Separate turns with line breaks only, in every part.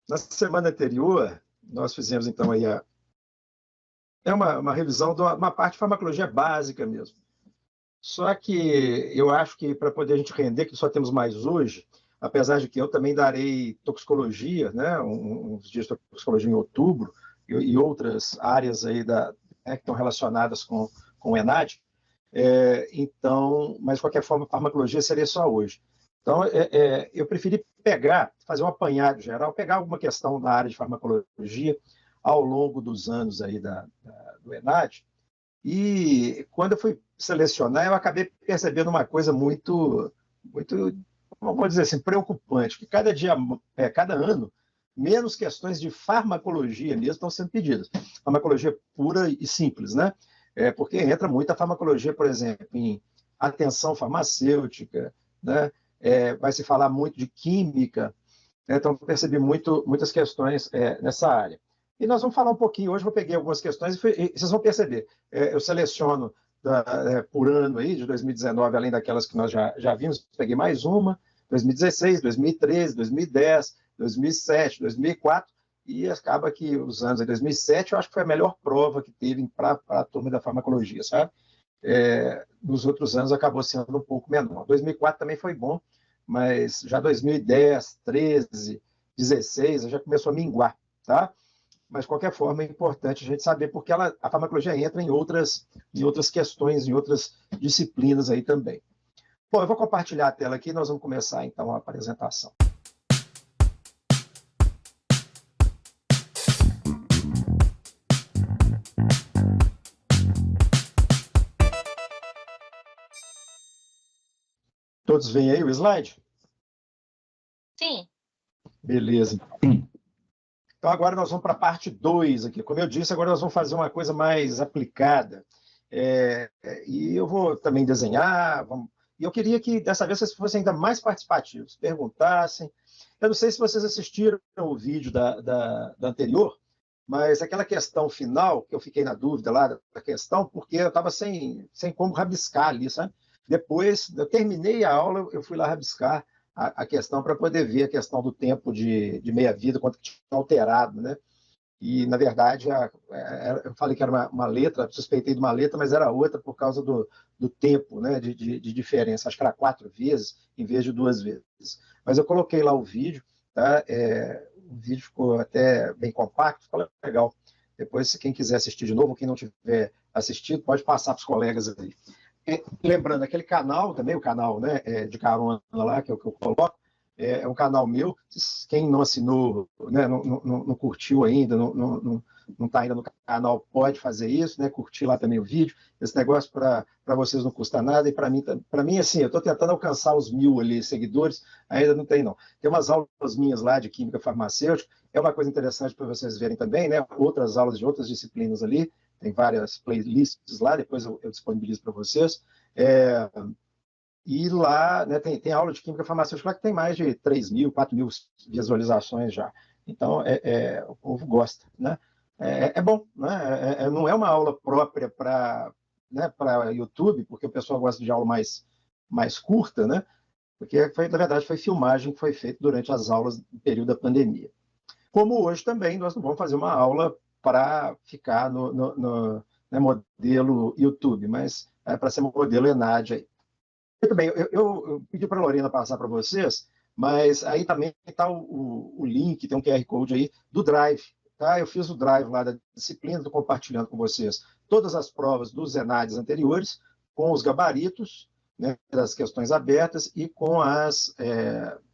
Na semana anterior, nós fizemos, então, aí uma revisão de uma parte de farmacologia básica mesmo. Só que eu acho que para poder a gente render, que só temos mais hoje, apesar de que eu também darei toxicologia, né, uns dias de toxicologia em outubro, e outras áreas aí que estão relacionadas com o ENAD, então, mas de qualquer forma, a farmacologia seria só hoje. Então, eu preferi fazer um apanhado geral, pegar alguma questão da área de farmacologia ao longo dos anos aí do ENAD, e quando eu fui selecionar, eu acabei percebendo uma coisa muito, vamos dizer assim, preocupante, que cada ano, menos questões de farmacologia mesmo estão sendo pedidas. Farmacologia pura e simples, né? Porque entra muita farmacologia, por exemplo, em atenção farmacêutica, né? Vai se falar muito de química, né? Então, eu percebi muitas questões nessa área. E nós vamos falar um pouquinho, hoje eu peguei algumas questões e vocês vão perceber, eu seleciono por ano aí, de 2019, além daquelas que nós já vimos, peguei mais uma, 2016, 2013, 2010, 2007, 2004, e acaba que os anos de 2007, eu acho que foi a melhor prova que teve para a turma da farmacologia, sabe? Nos outros anos acabou sendo um pouco menor. 2004 também foi bom, mas já 2010, 13, 16, já começou a minguar, tá? Mas, de qualquer forma, é importante a gente saber, porque a farmacologia entra em outras questões, em outras disciplinas aí também. Bom, eu vou compartilhar a tela aqui e nós vamos começar, então, a apresentação. Todos veem aí o slide?
Sim.
Beleza. Então, agora nós vamos para a parte 2 aqui. Como eu disse, agora nós vamos fazer uma coisa mais aplicada. E eu vou também desenhar. E eu queria que, dessa vez, vocês fossem ainda mais participativos, perguntassem. Eu não sei se vocês assistiram o vídeo da anterior, mas aquela questão final, que eu fiquei na dúvida lá da questão, porque eu estava sem como rabiscar ali, sabe? Depois, eu terminei a aula, eu fui lá rabiscar a questão para poder ver a questão do tempo de meia-vida, quanto que tinha alterado, né? E, na verdade, eu falei que era uma letra, suspeitei de uma letra, mas era outra por causa do tempo, né, de diferença. Acho que era 4 vezes em vez de 2 vezes. Mas eu coloquei lá o vídeo, tá? O vídeo ficou até bem compacto, ficou legal. Depois, se quem quiser assistir de novo, quem não tiver assistido, pode passar para os colegas aí. Lembrando, aquele canal também, o canal, né, de carona lá, que é o que eu coloco, é um canal meu. Quem não assinou, né, não curtiu ainda, não está ainda no canal, pode fazer isso, né, curtir lá também o vídeo. Esse negócio para vocês não custa nada, e para mim, assim, eu estou tentando alcançar os 1000 ali, seguidores, ainda não tem, não. Tem umas aulas minhas lá de química farmacêutica, é uma coisa interessante para vocês verem também, né, outras aulas de outras disciplinas ali, tem várias playlists lá, depois eu disponibilizo para vocês. E lá, né, tem aula de química farmacêutica lá que tem mais de 3.000, 4.000 visualizações já. Então, o povo gosta, né? É bom, né? Não é uma aula própria para, né, YouTube, porque o pessoal gosta de aula mais curta, né? Porque, na verdade, foi filmagem que foi feita durante as aulas no período da pandemia. Como hoje também, nós não vamos fazer uma aula para ficar no né, modelo YouTube, mas para ser modelo ENAD aí. Muito bem, eu pedi para a Lorena passar para vocês, mas aí também está o link, tem um QR Code aí do Drive, tá? Eu fiz o Drive lá da disciplina, estou compartilhando com vocês todas as provas dos ENADs anteriores, com os gabaritos, né, das questões abertas e com as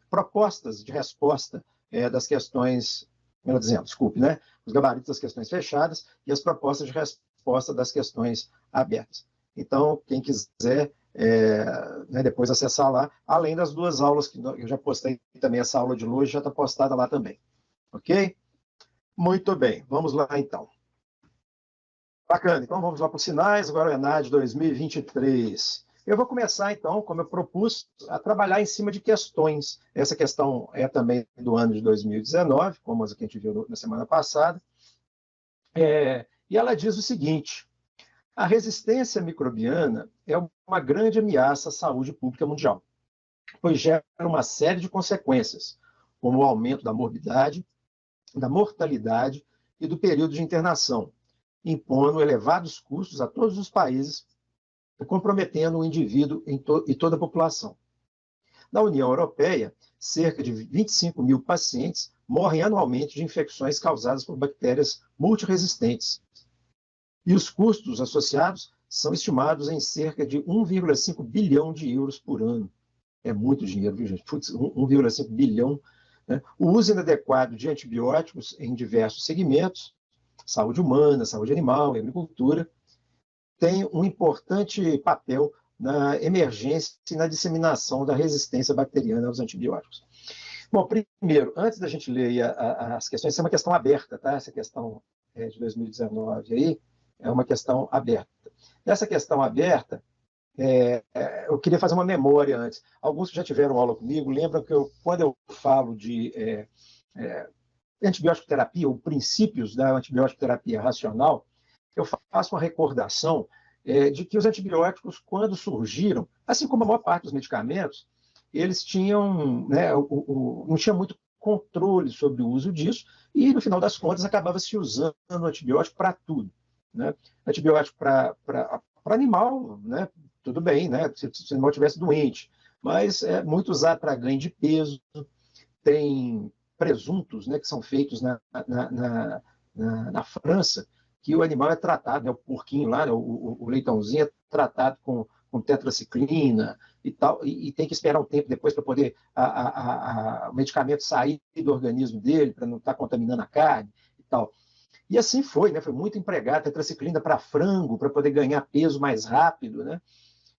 propostas de resposta das questões, melhor dizendo, desculpe, né? Os gabaritos das questões fechadas e as propostas de resposta das questões abertas. Então, quem quiser né, depois acessar lá, além das 2 aulas que eu já postei também, essa aula de hoje já está postada lá também. Ok? Muito bem, vamos lá então. Bacana, então vamos lá para os sinais, agora o ENAD 2023. Eu vou começar, então, como eu propus, a trabalhar em cima de questões. Essa questão é também do ano de 2019, como a gente viu na semana passada. E ela diz o seguinte: a resistência microbiana é uma grande ameaça à saúde pública mundial, pois gera uma série de consequências, como o aumento da morbidade, da mortalidade e do período de internação, impondo elevados custos a todos os países, comprometendo o indivíduo e toda a população. Na União Europeia, cerca de 25 mil pacientes morrem anualmente de infecções causadas por bactérias multiresistentes. E os custos associados são estimados em cerca de 1,5 bilhão de euros por ano. É muito dinheiro, viu, gente? 1,5 bilhão. Né? O uso inadequado de antibióticos em diversos segmentos, saúde humana, saúde animal, agricultura, tem um importante papel na emergência e na disseminação da resistência bacteriana aos antibióticos. Bom, primeiro, antes da gente ler as questões, essa é uma questão aberta, tá? Essa questão de 2019 aí é uma questão aberta. Nessa questão aberta, eu queria fazer uma memória antes. Alguns que já tiveram aula comigo lembram que quando eu falo de antibiótico terapia, ou princípios da antibiótico terapia racional, eu faço uma recordação de que os antibióticos, quando surgiram, assim como a maior parte dos medicamentos, eles tinham, né, não tinha muito controle sobre o uso disso, e no final das contas acabava se usando o antibiótico para tudo. Né? Antibiótico para animal, né? Tudo bem, né? Se o animal estivesse doente, mas é muito usado para ganho de peso. Tem presuntos, né, que são feitos na França, que o animal é tratado, né, o porquinho lá, né, o leitãozinho é tratado com tetraciclina e tal, e tem que esperar um tempo depois para poder o medicamento sair do organismo dele, para não estar contaminando a carne e tal. E assim foi, né? Foi muito empregado, tetraciclina para frango, para poder ganhar peso mais rápido, né?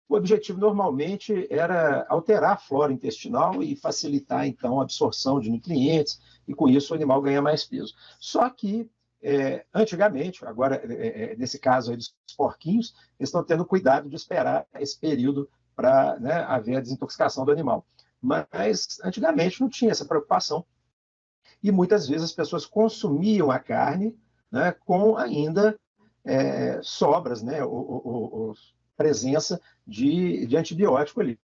O objetivo normalmente era alterar a flora intestinal e facilitar, então, a absorção de nutrientes, e com isso o animal ganha mais peso. Só que, antigamente, agora, nesse caso aí dos porquinhos, eles estão tendo cuidado de esperar esse período para, né, haver a desintoxicação do animal. Mas, antigamente, não tinha essa preocupação. E muitas vezes as pessoas consumiam a carne, né, com ainda sobras, né, presença de antibiótico ali.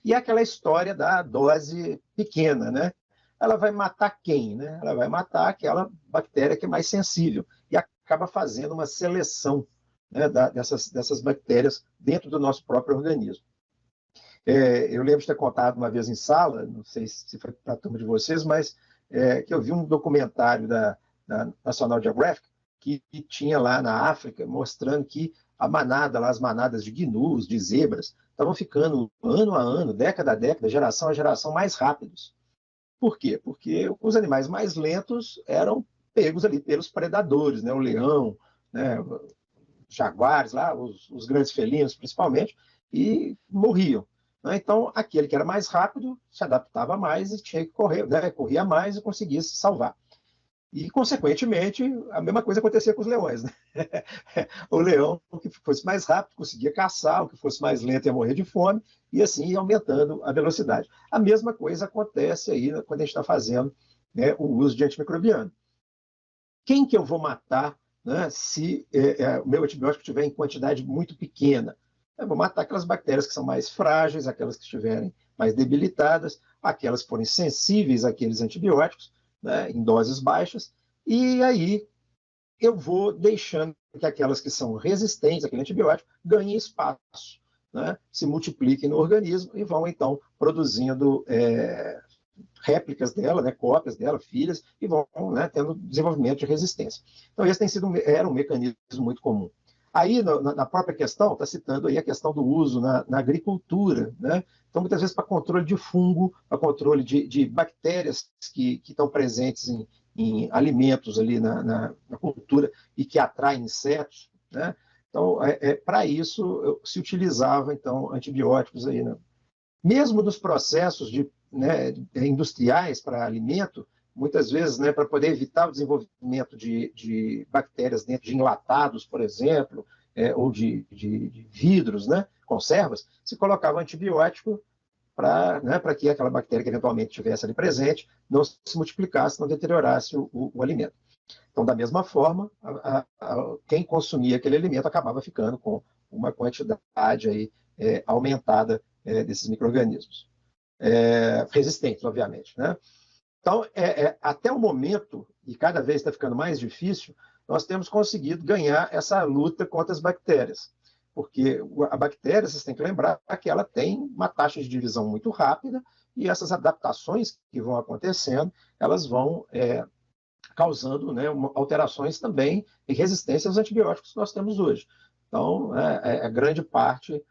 E aquela história da dose pequena, né? Ela vai matar quem? Né? Ela vai matar aquela bactéria que é mais sensível e acaba fazendo uma seleção, né, dessas bactérias dentro do nosso próprio organismo. Eu lembro de ter contado uma vez em sala, não sei se foi para a turma de vocês, mas que eu vi um documentário da National Geographic que tinha lá na África, mostrando que as manadas de gnus, de zebras, estavam ficando ano a ano, década a década, geração a geração, mais rápidos. Por quê? Porque os animais mais lentos eram pegos ali pelos predadores, né? O leão, né? Jaguares, lá, os grandes felinos principalmente, e morriam. Né? Então, aquele que era mais rápido se adaptava mais e tinha que correr, né? Corria mais e conseguia se salvar. E, consequentemente, a mesma coisa acontecia com os leões. Né? O leão, o que fosse mais rápido, conseguia caçar, o que fosse mais lento ia morrer de fome, e assim ia aumentando a velocidade. A mesma coisa acontece aí, né, quando a gente está fazendo, né, o uso de antimicrobiano. Quem que eu vou matar, né, se o meu antibiótico estiver em quantidade muito pequena? Eu vou matar aquelas bactérias que são mais frágeis, aquelas que estiverem mais debilitadas, aquelas que forem sensíveis àqueles antibióticos, né, em doses baixas, e aí eu vou deixando que aquelas que são resistentes àquele antibiótico ganhem espaço, né, se multipliquem no organismo e vão, então, produzindo réplicas dela, né, cópias dela, filhas, e vão, né, tendo desenvolvimento de resistência. Então, esse era um mecanismo muito comum. Aí, na própria questão, está citando aí a questão do uso na agricultura, né? Então, muitas vezes, para controle de fungo, para controle de bactérias que estão presentes em alimentos ali na cultura e que atraem insetos, né? Então, para isso, se utilizava, então, antibióticos aí, né? Mesmo nos processos né, industriais para alimento, muitas vezes, né, para poder evitar o desenvolvimento de bactérias dentro de enlatados, por exemplo, ou de vidros, né, conservas, se colocava antibiótico para, né, que aquela bactéria que eventualmente estivesse ali presente não se multiplicasse, não deteriorasse o alimento. Então, da mesma forma, quem consumia aquele alimento acabava ficando com uma quantidade aí, aumentada desses micro-organismos. Resistentes, obviamente, né? Então, até o momento, e cada vez está ficando mais difícil, nós temos conseguido ganhar essa luta contra as bactérias. Porque a bactéria, vocês têm que lembrar que ela tem uma taxa de divisão muito rápida e essas adaptações que vão acontecendo, elas vão causando, né, alterações também e resistência aos antibióticos que nós temos hoje. Então, a grande parte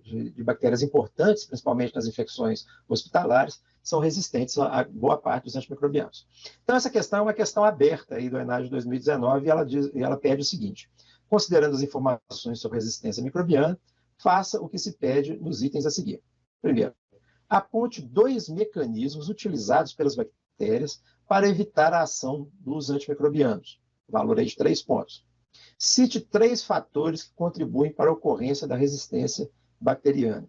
de bactérias importantes, principalmente nas infecções hospitalares, são resistentes a boa parte dos antimicrobianos. Então, essa questão é uma questão aberta aí do ENAD de 2019 e ela pede o seguinte: considerando as informações sobre resistência microbiana, faça o que se pede nos itens a seguir. Primeiro, aponte 2 mecanismos utilizados pelas bactérias para evitar a ação dos antimicrobianos. Valor aí de 3 pontos. Cite 3 fatores que contribuem para a ocorrência da resistência bacteriana.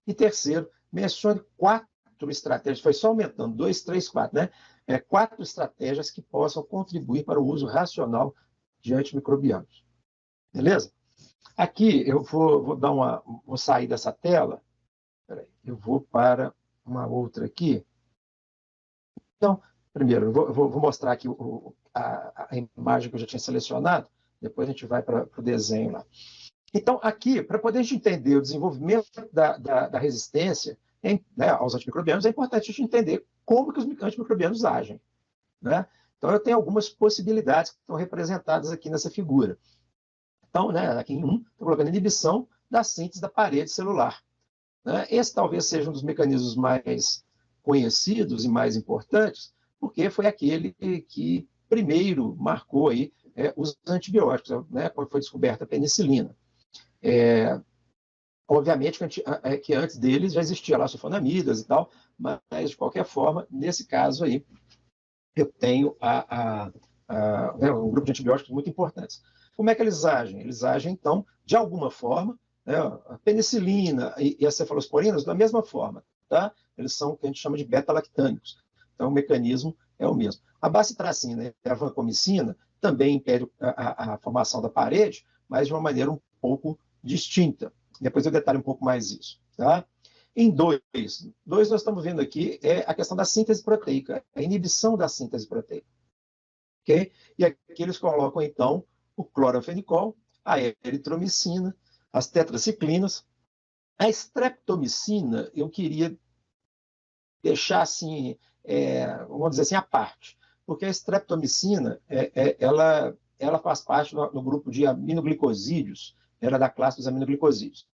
E terceiro, mencione 4 estratégias, foi só aumentando, 2, 3, 4, né? 4 estratégias que possam contribuir para o uso racional de antimicrobianos. Beleza? Aqui eu vou sair dessa tela. Peraí, eu vou para uma outra aqui. Então, primeiro, eu vou mostrar aqui a imagem que eu já tinha selecionado, depois a gente vai para o desenho lá. Então, aqui, para poder a gente entender o desenvolvimento da resistência né, aos antimicrobianos, é importante a gente entender como que os antimicrobianos agem. Né? Então, eu tenho algumas possibilidades que estão representadas aqui nessa figura. Então, né, aqui em 1, estou colocando inibição da síntese da parede celular. Né? Esse talvez seja um dos mecanismos mais conhecidos e mais importantes, porque foi aquele que primeiro marcou aí, os antibióticos, né, quando foi descoberta a penicilina. Obviamente que antes deles já existia lá sulfonamidas e tal, mas de qualquer forma, nesse caso aí, eu tenho um grupo de antibióticos muito importantes. Como é que eles agem? Eles agem, então, de alguma forma, né, a penicilina e as cefalosporinas da mesma forma. Tá? Eles são o que a gente chama de beta-lactâmicos. Então, o mecanismo é o mesmo. A bacitracina e a vancomicina também impedem a formação da parede, mas de uma maneira um pouco distinta. Depois eu detalho um pouco mais isso. Tá? Em 2, nós estamos vendo aqui a questão da síntese proteica, a inibição da síntese proteica. Okay? E aqui eles colocam, então, o cloranfenicol, a eritromicina, as tetraciclinas. A streptomicina, eu queria deixar assim, vamos dizer assim, à parte, porque a streptomicina, ela faz parte do grupo de aminoglicosídeos, era da classe dos aminoglicosídeos.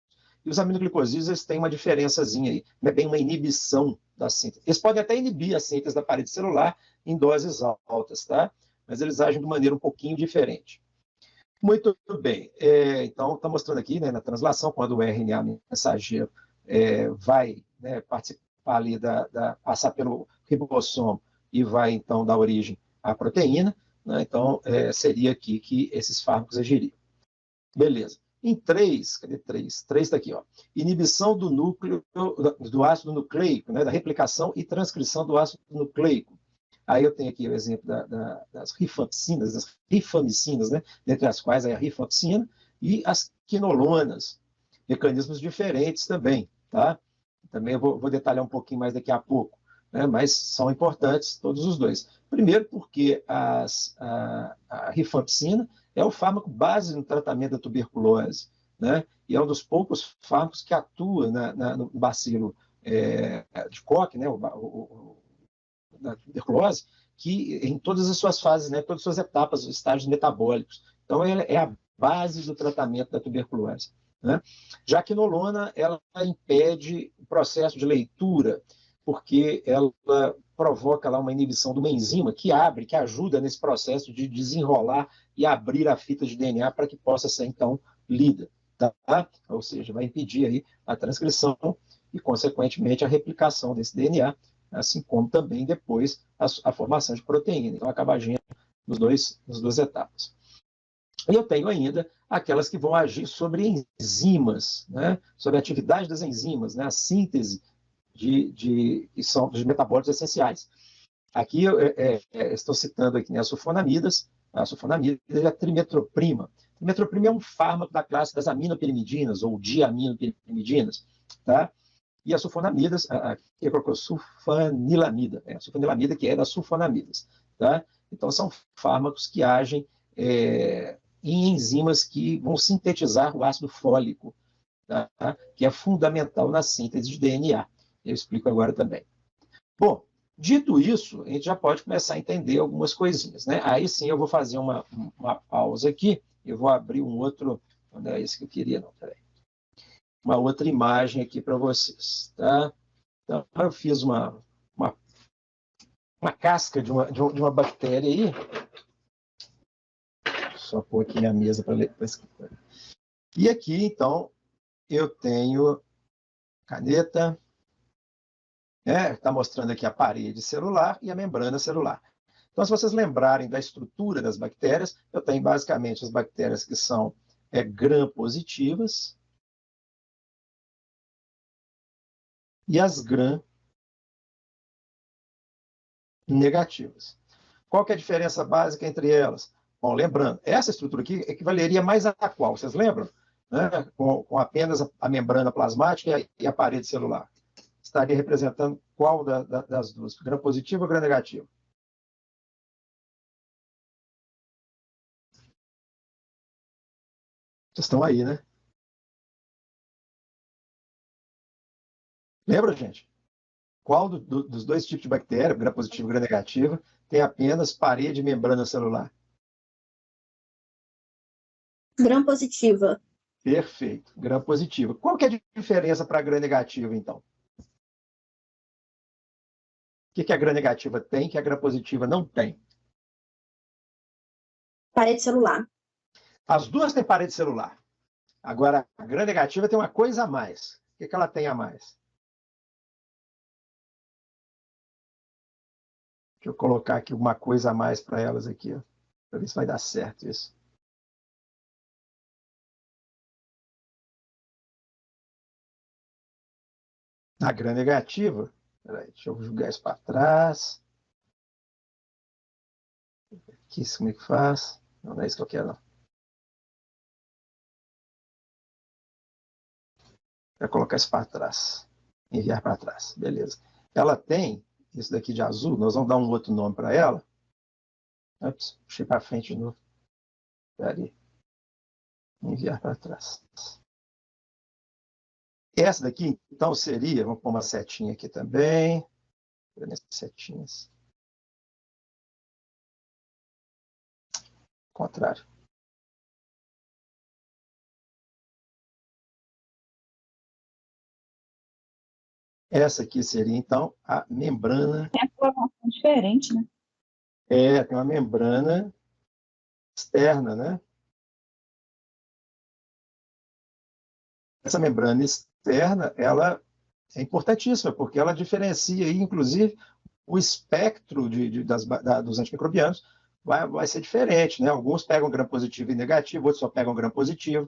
E os aminoglicosídeos, eles têm uma diferençazinha aí, não é bem uma inibição da síntese. Eles podem até inibir a síntese da parede celular em doses altas, tá? Mas eles agem de maneira um pouquinho diferente. Muito bem. Então, está mostrando aqui, né, na translação, quando o RNA mensageiro vai, né, participar ali passar pelo ribossomo e vai, então, dar origem à proteína, né? Então, seria aqui que esses fármacos agiriam. Beleza. Em 3, cadê 3? 3 está aqui, ó. Inibição do núcleo, do ácido nucleico, né, da replicação e transcrição do ácido nucleico. Aí eu tenho aqui o exemplo das rifampicinas, das rifamicinas, né, dentre as quais é a rifampicina e as quinolonas, mecanismos diferentes também, tá? Também eu vou detalhar um pouquinho mais daqui a pouco, né, mas são importantes todos os dois. Primeiro porque a rifampicina é o fármaco base no tratamento da tuberculose, né, e é um dos poucos fármacos que atua no bacilo de Koch, né, da tuberculose, que em todas as suas fases, né, todas as suas etapas, os estágios metabólicos. Então, ela é a base do tratamento da tuberculose. Né? Já a quinolona, ela impede o processo de leitura, porque ela provoca lá uma inibição de uma enzima que ajuda nesse processo de desenrolar e abrir a fita de DNA para que possa ser, então, lida. Tá? Ou seja, vai impedir aí a transcrição e, consequentemente, a replicação desse DNA, assim como também depois a formação de proteína. Então, acaba agindo nas duas etapas. E eu tenho ainda aquelas que vão agir sobre enzimas, né? Sobre a atividade das enzimas, né? A síntese que são dos metabólitos essenciais. Aqui estou citando aqui, né, as sulfonamidas, a sulfonamida e a trimetroprima. A trimetroprima é um fármaco da classe das aminopirimidinas ou diaminopirimidinas, tá? e as sulfonamidas, aqui colocou sulfanilamida, sulfanilamida que é das sulfonamidas. Tá? Então, são fármacos que agem em enzimas que vão sintetizar o ácido fólico, tá? Que é fundamental na síntese de DNA. Eu explico agora também. Bom, dito isso, a gente já pode começar a entender algumas coisinhas, né? Aí sim eu vou fazer uma pausa aqui, eu vou abrir um outro, não é esse que eu queria, não, peraí. Uma outra imagem aqui para vocês, tá? Então, eu fiz uma casca de uma bactéria aí. Só pôr aqui minha mesa para ler. E aqui, então, eu tenho caneta, está mostrando aqui a parede celular e a membrana celular. Então, se vocês lembrarem da estrutura das bactérias, eu tenho basicamente as bactérias que são gram-positivas e as gram-negativas. Qual que é a diferença básica entre elas? Bom, lembrando, essa estrutura aqui equivaleria mais a qual? Vocês lembram? Né? Com apenas a membrana plasmática e a parede celular. Estaria representando qual das duas? Gram-positivo ou gram-negativo? Vocês estão aí, né? Lembra, gente? Qual dos dois tipos de bactéria, gram-positivo e gram-negativa, tem apenas parede e membrana celular?
Gram-positiva.
Perfeito, gram-positiva. Qual que é a diferença para a gram-negativa, então? O que a gram-negativa tem que a gram-positiva não tem?
Parede celular.
As duas têm parede celular. Agora, a gram-negativa tem uma coisa a mais. O que ela tem a mais? Deixa eu colocar aqui uma coisa a mais para elas aqui, para ver se vai dar certo isso. A gram-negativa, peraí, deixa eu jogar isso para trás. Aqui, como é que faz? Não é isso que eu quero, não. Vou colocar isso para trás. Enviar para trás. Beleza. Ela tem, isso daqui de azul, nós vamos dar um outro nome para ela. Ups, puxei para frente de novo. Peraí. Enviar para trás. Essa daqui, então, seria, vamos pôr uma setinha aqui também. Setinhas. Contrário. Essa aqui seria, então, a membrana.
Tem a coloração diferente, né?
Tem uma membrana externa, né? Essa membrana externa, ela é importantíssima, porque ela diferencia, inclusive, o espectro dos antimicrobianos vai ser diferente, né? Alguns pegam gram-positivo e negativo, outros só pegam gram-positivo.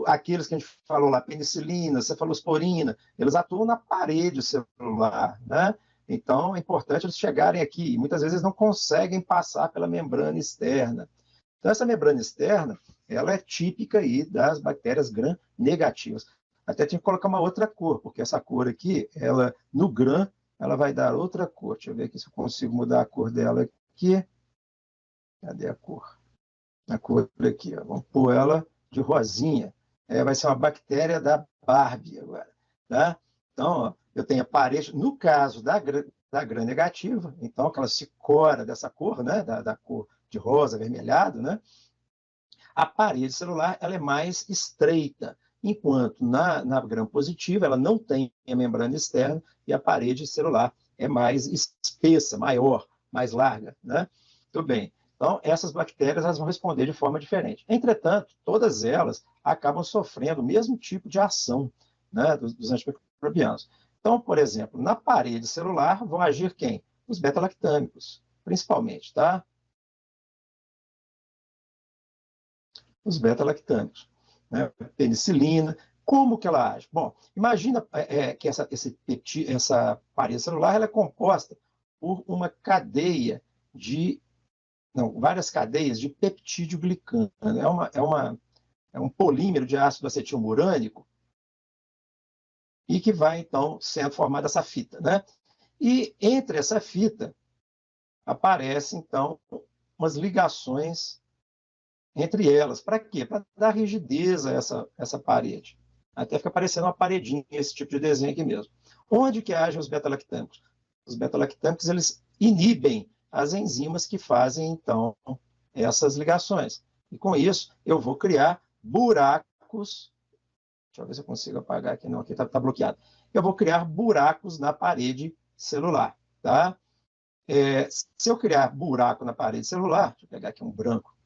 Aqueles que a gente falou lá, penicilina, cefalosporina, eles atuam na parede celular, né? Então, é importante eles chegarem aqui, e muitas vezes eles não conseguem passar pela membrana externa. Então, essa membrana externa, ela é típica aí das bactérias gram-negativas. Até tinha que colocar uma outra cor, porque essa cor aqui, ela, no gram, ela vai dar outra cor. Deixa eu ver aqui se eu consigo mudar a cor dela aqui. Cadê a cor? A cor aqui, ó. Vamos pôr ela de rosinha. Vai ser uma bactéria da Barbie agora. Tá? Então, ó, eu tenho a parede, no caso da gram-negativa, então, que ela se cora dessa cor, né? Da cor de rosa, avermelhado, né? A parede celular ela é mais estreita, enquanto na gram-positiva ela não tem a membrana externa e a parede celular é mais espessa, maior, mais larga, né? Tudo bem. Então, essas bactérias elas vão responder de forma diferente. Entretanto, todas elas acabam sofrendo o mesmo tipo de ação, né, dos antimicrobianos. Então, por exemplo, na parede celular vão agir quem? Os beta-lactâmicos, principalmente, tá? Os beta-lactâmicos, né? Penicilina. Como que ela age? Bom, imagina que essa parede celular ela é composta por uma cadeia várias cadeias de peptídeo glicano. É um polímero de ácido acetilmurânico e que vai, então, sendo formada essa fita, né? E entre essa fita aparecem, então, umas ligações entre elas. Para quê? Para dar rigidez a essa parede. Até fica parecendo uma paredinha, esse tipo de desenho aqui mesmo. Onde que agem os beta-lactâmicos? Os beta-lactâmicos, eles inibem as enzimas que fazem, então, essas ligações. E com isso, eu vou criar buracos. Deixa eu ver se eu consigo apagar aqui. Não, aqui está bloqueado. Eu vou criar buracos na parede celular. Tá? Se eu criar buraco na parede celular, deixa eu pegar aqui um branco.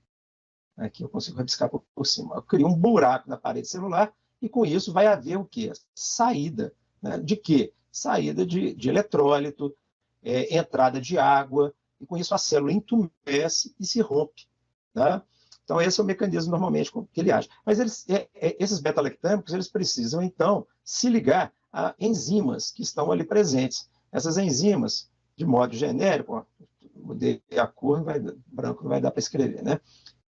Aqui eu consigo rabiscar por cima. Eu crio um buraco na parede celular e com isso vai haver o quê? Saída. Né? De quê? Saída de eletrólito, entrada de água, e com isso a célula entumece e se rompe. Tá? Então, esse é o mecanismo normalmente que ele age. Mas esses beta-lactâmicos, eles precisam, então, se ligar a enzimas que estão ali presentes. Essas enzimas, de modo genérico, ó, mudei a cor, branco não vai dar para escrever, né?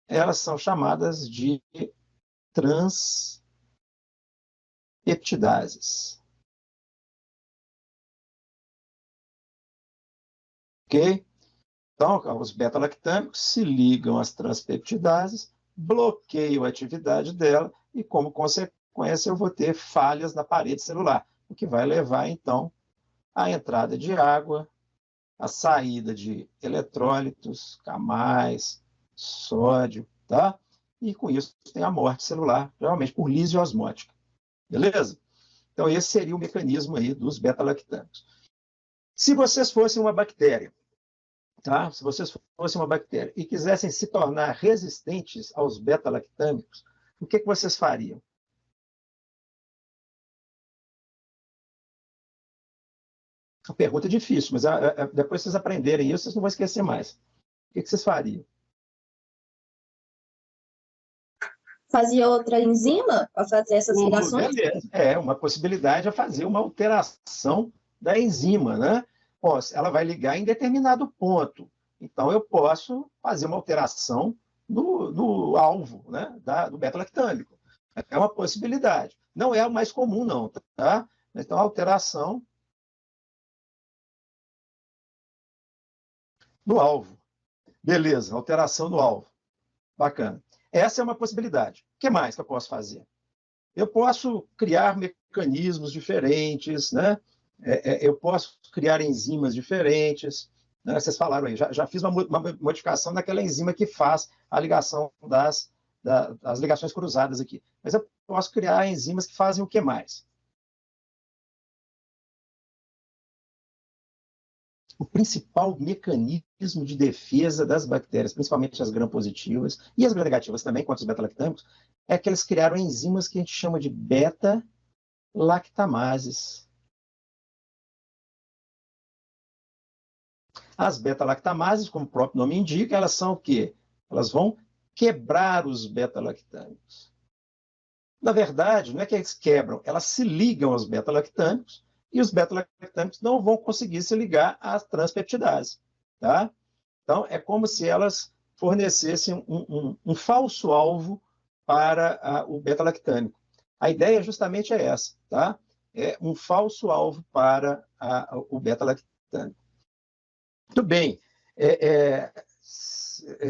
Elas são chamadas de transpeptidases. Ok? Então, os beta-lactâmicos se ligam às transpeptidases, bloqueiam a atividade dela e, como consequência, eu vou ter falhas na parede celular, o que vai levar, então, à entrada de água, à saída de eletrólitos, camais, sódio, tá? E, com isso, tem a morte celular, geralmente por lise osmótica. Beleza? Então, esse seria o mecanismo aí dos beta-lactâmicos. Se vocês fossem uma bactéria, tá? Se vocês fossem uma bactéria e quisessem se tornar resistentes aos beta-lactâmicos, o que vocês fariam? A pergunta é difícil, mas depois vocês aprenderem isso, vocês não vão esquecer mais. O que vocês fariam?
Fazia outra enzima para fazer essas ligações?
Uma possibilidade é fazer uma alteração da enzima, né? Ela vai ligar em determinado ponto. Então, eu posso fazer uma alteração no alvo, né, do beta-lactâmico. É uma possibilidade. Não é o mais comum, não. Tá? Então, a alteração no alvo. Beleza, alteração no alvo. Bacana. Essa é uma possibilidade. O que mais que eu posso fazer? Eu posso criar mecanismos diferentes, né? Eu posso criar enzimas diferentes. Né? Vocês falaram aí, já fiz uma modificação naquela enzima que faz a ligação das ligações cruzadas aqui. Mas eu posso criar enzimas que fazem o que mais? O principal mecanismo de defesa das bactérias, principalmente as gram-positivas e as gram-negativas também, quanto os beta-lactâmicos, é que eles criaram enzimas que a gente chama de beta-lactamases. As beta-lactamases, como o próprio nome indica, elas são o quê? Elas vão quebrar os beta-lactâmicos. Na verdade, não é que eles quebram, elas se ligam aos beta-lactâmicos e os beta-lactâmicos não vão conseguir se ligar às transpeptidases. Tá? Então, é como se elas fornecessem um falso alvo para o beta-lactâmico. A ideia justamente é essa, tá? É um falso alvo para o beta-lactâmico. Muito bem.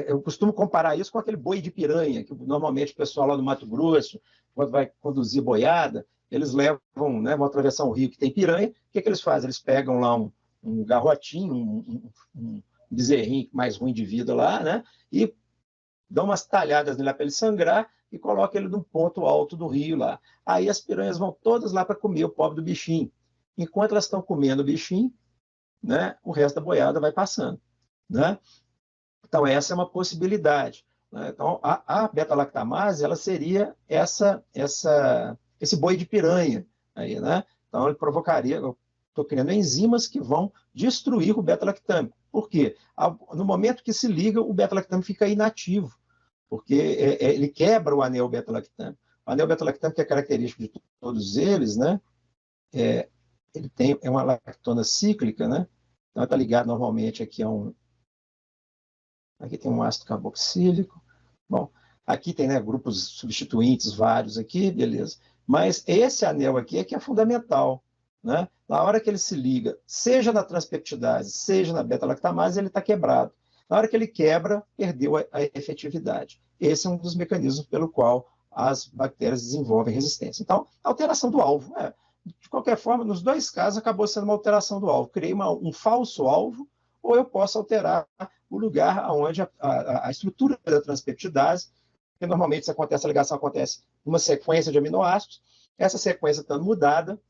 Eu costumo comparar isso com aquele boi de piranha, que normalmente o pessoal lá no Mato Grosso, quando vai conduzir boiada, eles levam, né, vão atravessar um rio que tem piranha. O que eles fazem? Eles pegam lá um garrotinho, um bezerrinho mais ruim de vida lá, né, e dão umas talhadas nele para ele sangrar e colocam ele num ponto alto do rio lá. Aí as piranhas vão todas lá para comer o pobre do bichinho. Enquanto elas estão comendo o bichinho, né, o resto da boiada vai passando. Né? Então, essa é uma possibilidade. Né? Então, a beta-lactamase ela seria esse boi de piranha. Aí, né? Então, ele provocaria... Eu estou criando enzimas que vão destruir o beta-lactâmico. Por quê? No momento que se liga, o beta-lactâmico fica inativo, porque ele quebra o anel beta-lactâmico. O anel beta-lactâmico é característico de todos eles, né? Ele é uma lactona cíclica, né? Então, está ligado normalmente aqui a Aqui tem um ácido carboxílico. Bom, aqui tem, né, grupos substituintes vários aqui, beleza. Mas esse anel aqui é que é fundamental, né? Na hora que ele se liga, seja na transpeptidase, seja na beta-lactamase, ele está quebrado. Na hora que ele quebra, perdeu a efetividade. Esse é um dos mecanismos pelo qual as bactérias desenvolvem resistência. Então, alteração do alvo. De qualquer forma, nos dois casos, acabou sendo uma alteração do alvo. Criei um falso alvo, ou eu posso alterar o lugar onde a estrutura da transpeptidase, porque normalmente a ligação acontece numa sequência de aminoácidos, essa sequência estando mudada,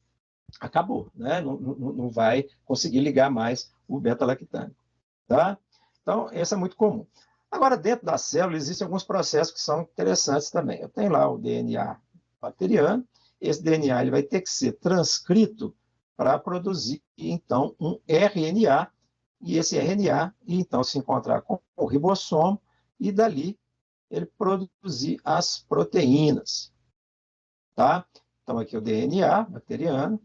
acabou, né? Não vai conseguir ligar mais o beta-lactâmico. Tá? Então, esse é muito comum. Agora, dentro da célula, existem alguns processos que são interessantes também. Eu tenho lá o DNA bacteriano, esse DNA ele vai ter que ser transcrito para produzir, então, um RNA, e esse RNA, então, se encontrar com o ribossomo, e dali ele produzir as proteínas. Tá? Então, aqui o DNA bacteriano,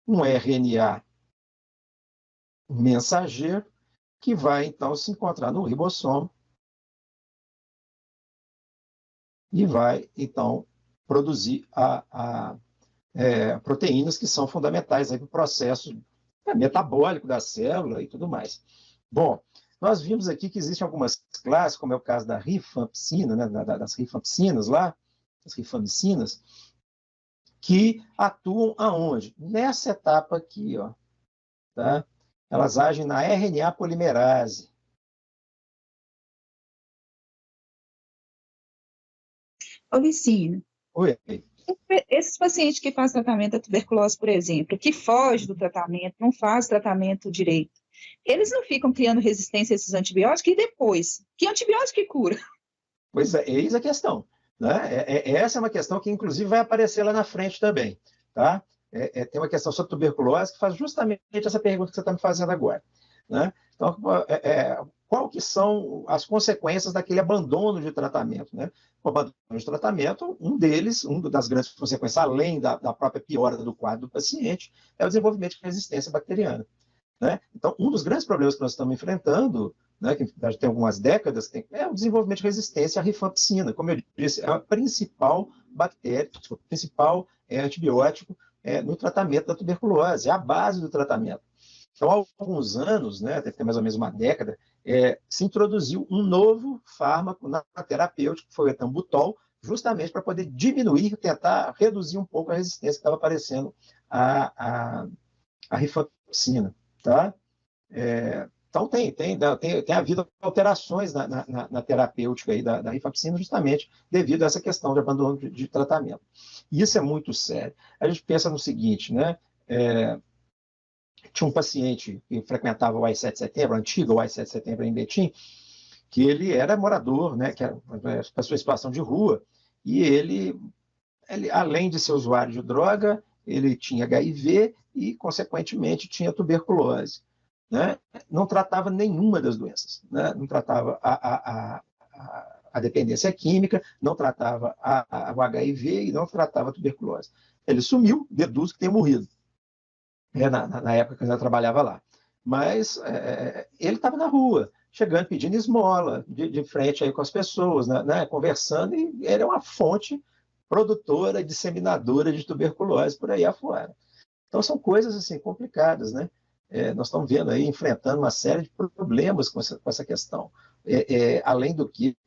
um RNA mensageiro, que vai, então, se encontrar no ribossomo e vai, então, produzir proteínas que são fundamentais para o processo metabólico da célula e tudo mais. Bom, nós vimos aqui que existem algumas classes, como é o caso da rifampicina, né, das rifampicinas lá, as rifamicinas, que atuam aonde? Nessa etapa aqui, ó, tá? Elas agem na RNA polimerase.
Ô, Licínio,
Oi.
esses pacientes que fazem tratamento da tuberculose, por exemplo, que fogem do tratamento, não faz tratamento direito, eles não ficam criando resistência a esses antibióticos e depois? Que antibiótico que cura?
Pois é, eis a questão. Né? Essa é uma questão que, inclusive, vai aparecer lá na frente também. Tá? Tem uma questão sobre tuberculose que faz justamente essa pergunta que você está me fazendo agora. Né? Então, qual que são as consequências daquele abandono de tratamento? Né? O abandono de tratamento, uma das grandes consequências, além da própria piora do quadro do paciente, é o desenvolvimento de resistência bacteriana. Né? Então, um dos grandes problemas que nós estamos enfrentando, né, que já tem algumas décadas, é o desenvolvimento de resistência à rifampicina. Como eu disse, é a principal bactéria, o principal antibiótico no tratamento da tuberculose, é a base do tratamento. Então, há alguns anos, né, deve ter mais ou menos uma década, se introduziu um novo fármaco na terapêutica, que foi o etambutol, justamente para poder diminuir, tentar reduzir um pouco a resistência que estava aparecendo à rifampicina. Tá? Então, tem havido alterações na terapêutica aí da rifampicina, justamente devido a essa questão de abandono de tratamento. E isso é muito sério. A gente pensa no seguinte, né? Tinha um paciente que frequentava o AI-7 de Setembro, a antiga AI-7 de Setembro em Betim, que ele era morador, né? Que era pessoa em situação de rua, e ele, além de ser usuário de droga, ele tinha HIV e, consequentemente, tinha tuberculose. Né? Não tratava nenhuma das doenças. Né? Não tratava a dependência química, não tratava o HIV e não tratava a tuberculose. Ele sumiu, deduzo que tenha morrido, na época que eu já trabalhava lá. Mas ele estava na rua, chegando, pedindo esmola, de frente aí com as pessoas, né? Conversando, e ele é uma fonte produtora e disseminadora de tuberculose por aí afora. Então, são coisas assim complicadas, né? Nós estamos vendo aí, enfrentando uma série de problemas com essa questão. Além do que,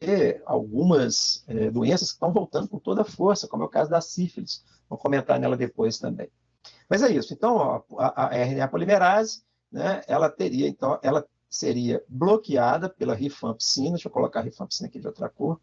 algumas doenças que estão voltando com toda a força, como é o caso da sífilis. Vou comentar nela depois também. Mas é isso. Então, a RNA polimerase, né, ela seria bloqueada pela rifampicina. Deixa eu colocar a rifampicina aqui de outra cor.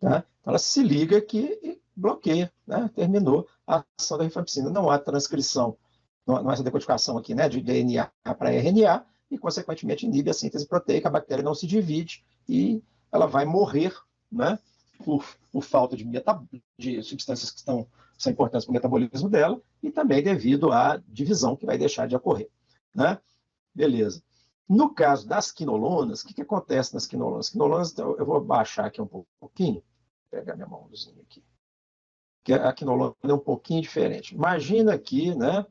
Tá? Então, ela se liga aqui e bloqueia, né? Terminou a ação da rifampicina. Não há transcrição, não há essa decodificação aqui, né, de DNA para RNA, e, consequentemente, inibe a síntese proteica, a bactéria não se divide e ela vai morrer, né, por falta de substâncias que são importantes para o metabolismo dela, e também devido à divisão que vai deixar de ocorrer. Né? Beleza. No caso das quinolonas, o que acontece nas quinolonas? Quinolonas, eu vou baixar aqui um pouquinho, vou pegar minha mãozinha aqui, que a quinolona é um pouquinho diferente. Imagina aqui, né,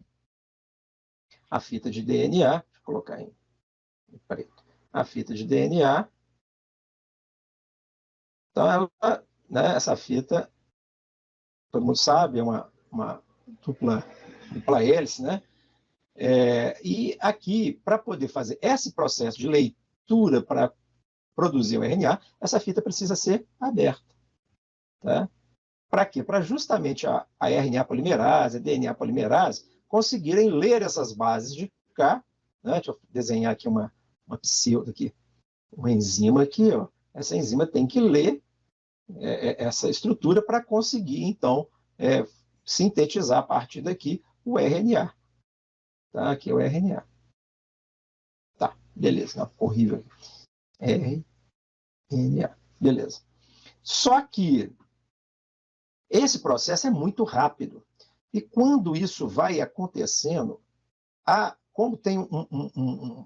a fita de DNA, deixa eu colocar em preto. a fita de DNA. Então, ela, né, essa fita, todo mundo sabe, é uma dupla hélice, né? E aqui, para poder fazer esse processo de leitura para produzir o RNA, essa fita precisa ser aberta. Tá? Para quê? Para justamente a RNA polimerase, a DNA polimerase, conseguirem ler essas bases de cá. Né? Deixa eu desenhar aqui uma pseudo aqui, uma enzima aqui. Ó. Essa enzima tem que ler essa estrutura para conseguir, então, sintetizar a partir daqui o RNA. Tá? Aqui é o RNA. Tá, beleza. Não, horrível. RNA. Beleza. Só que esse processo é muito rápido. E quando isso vai acontecendo, como tem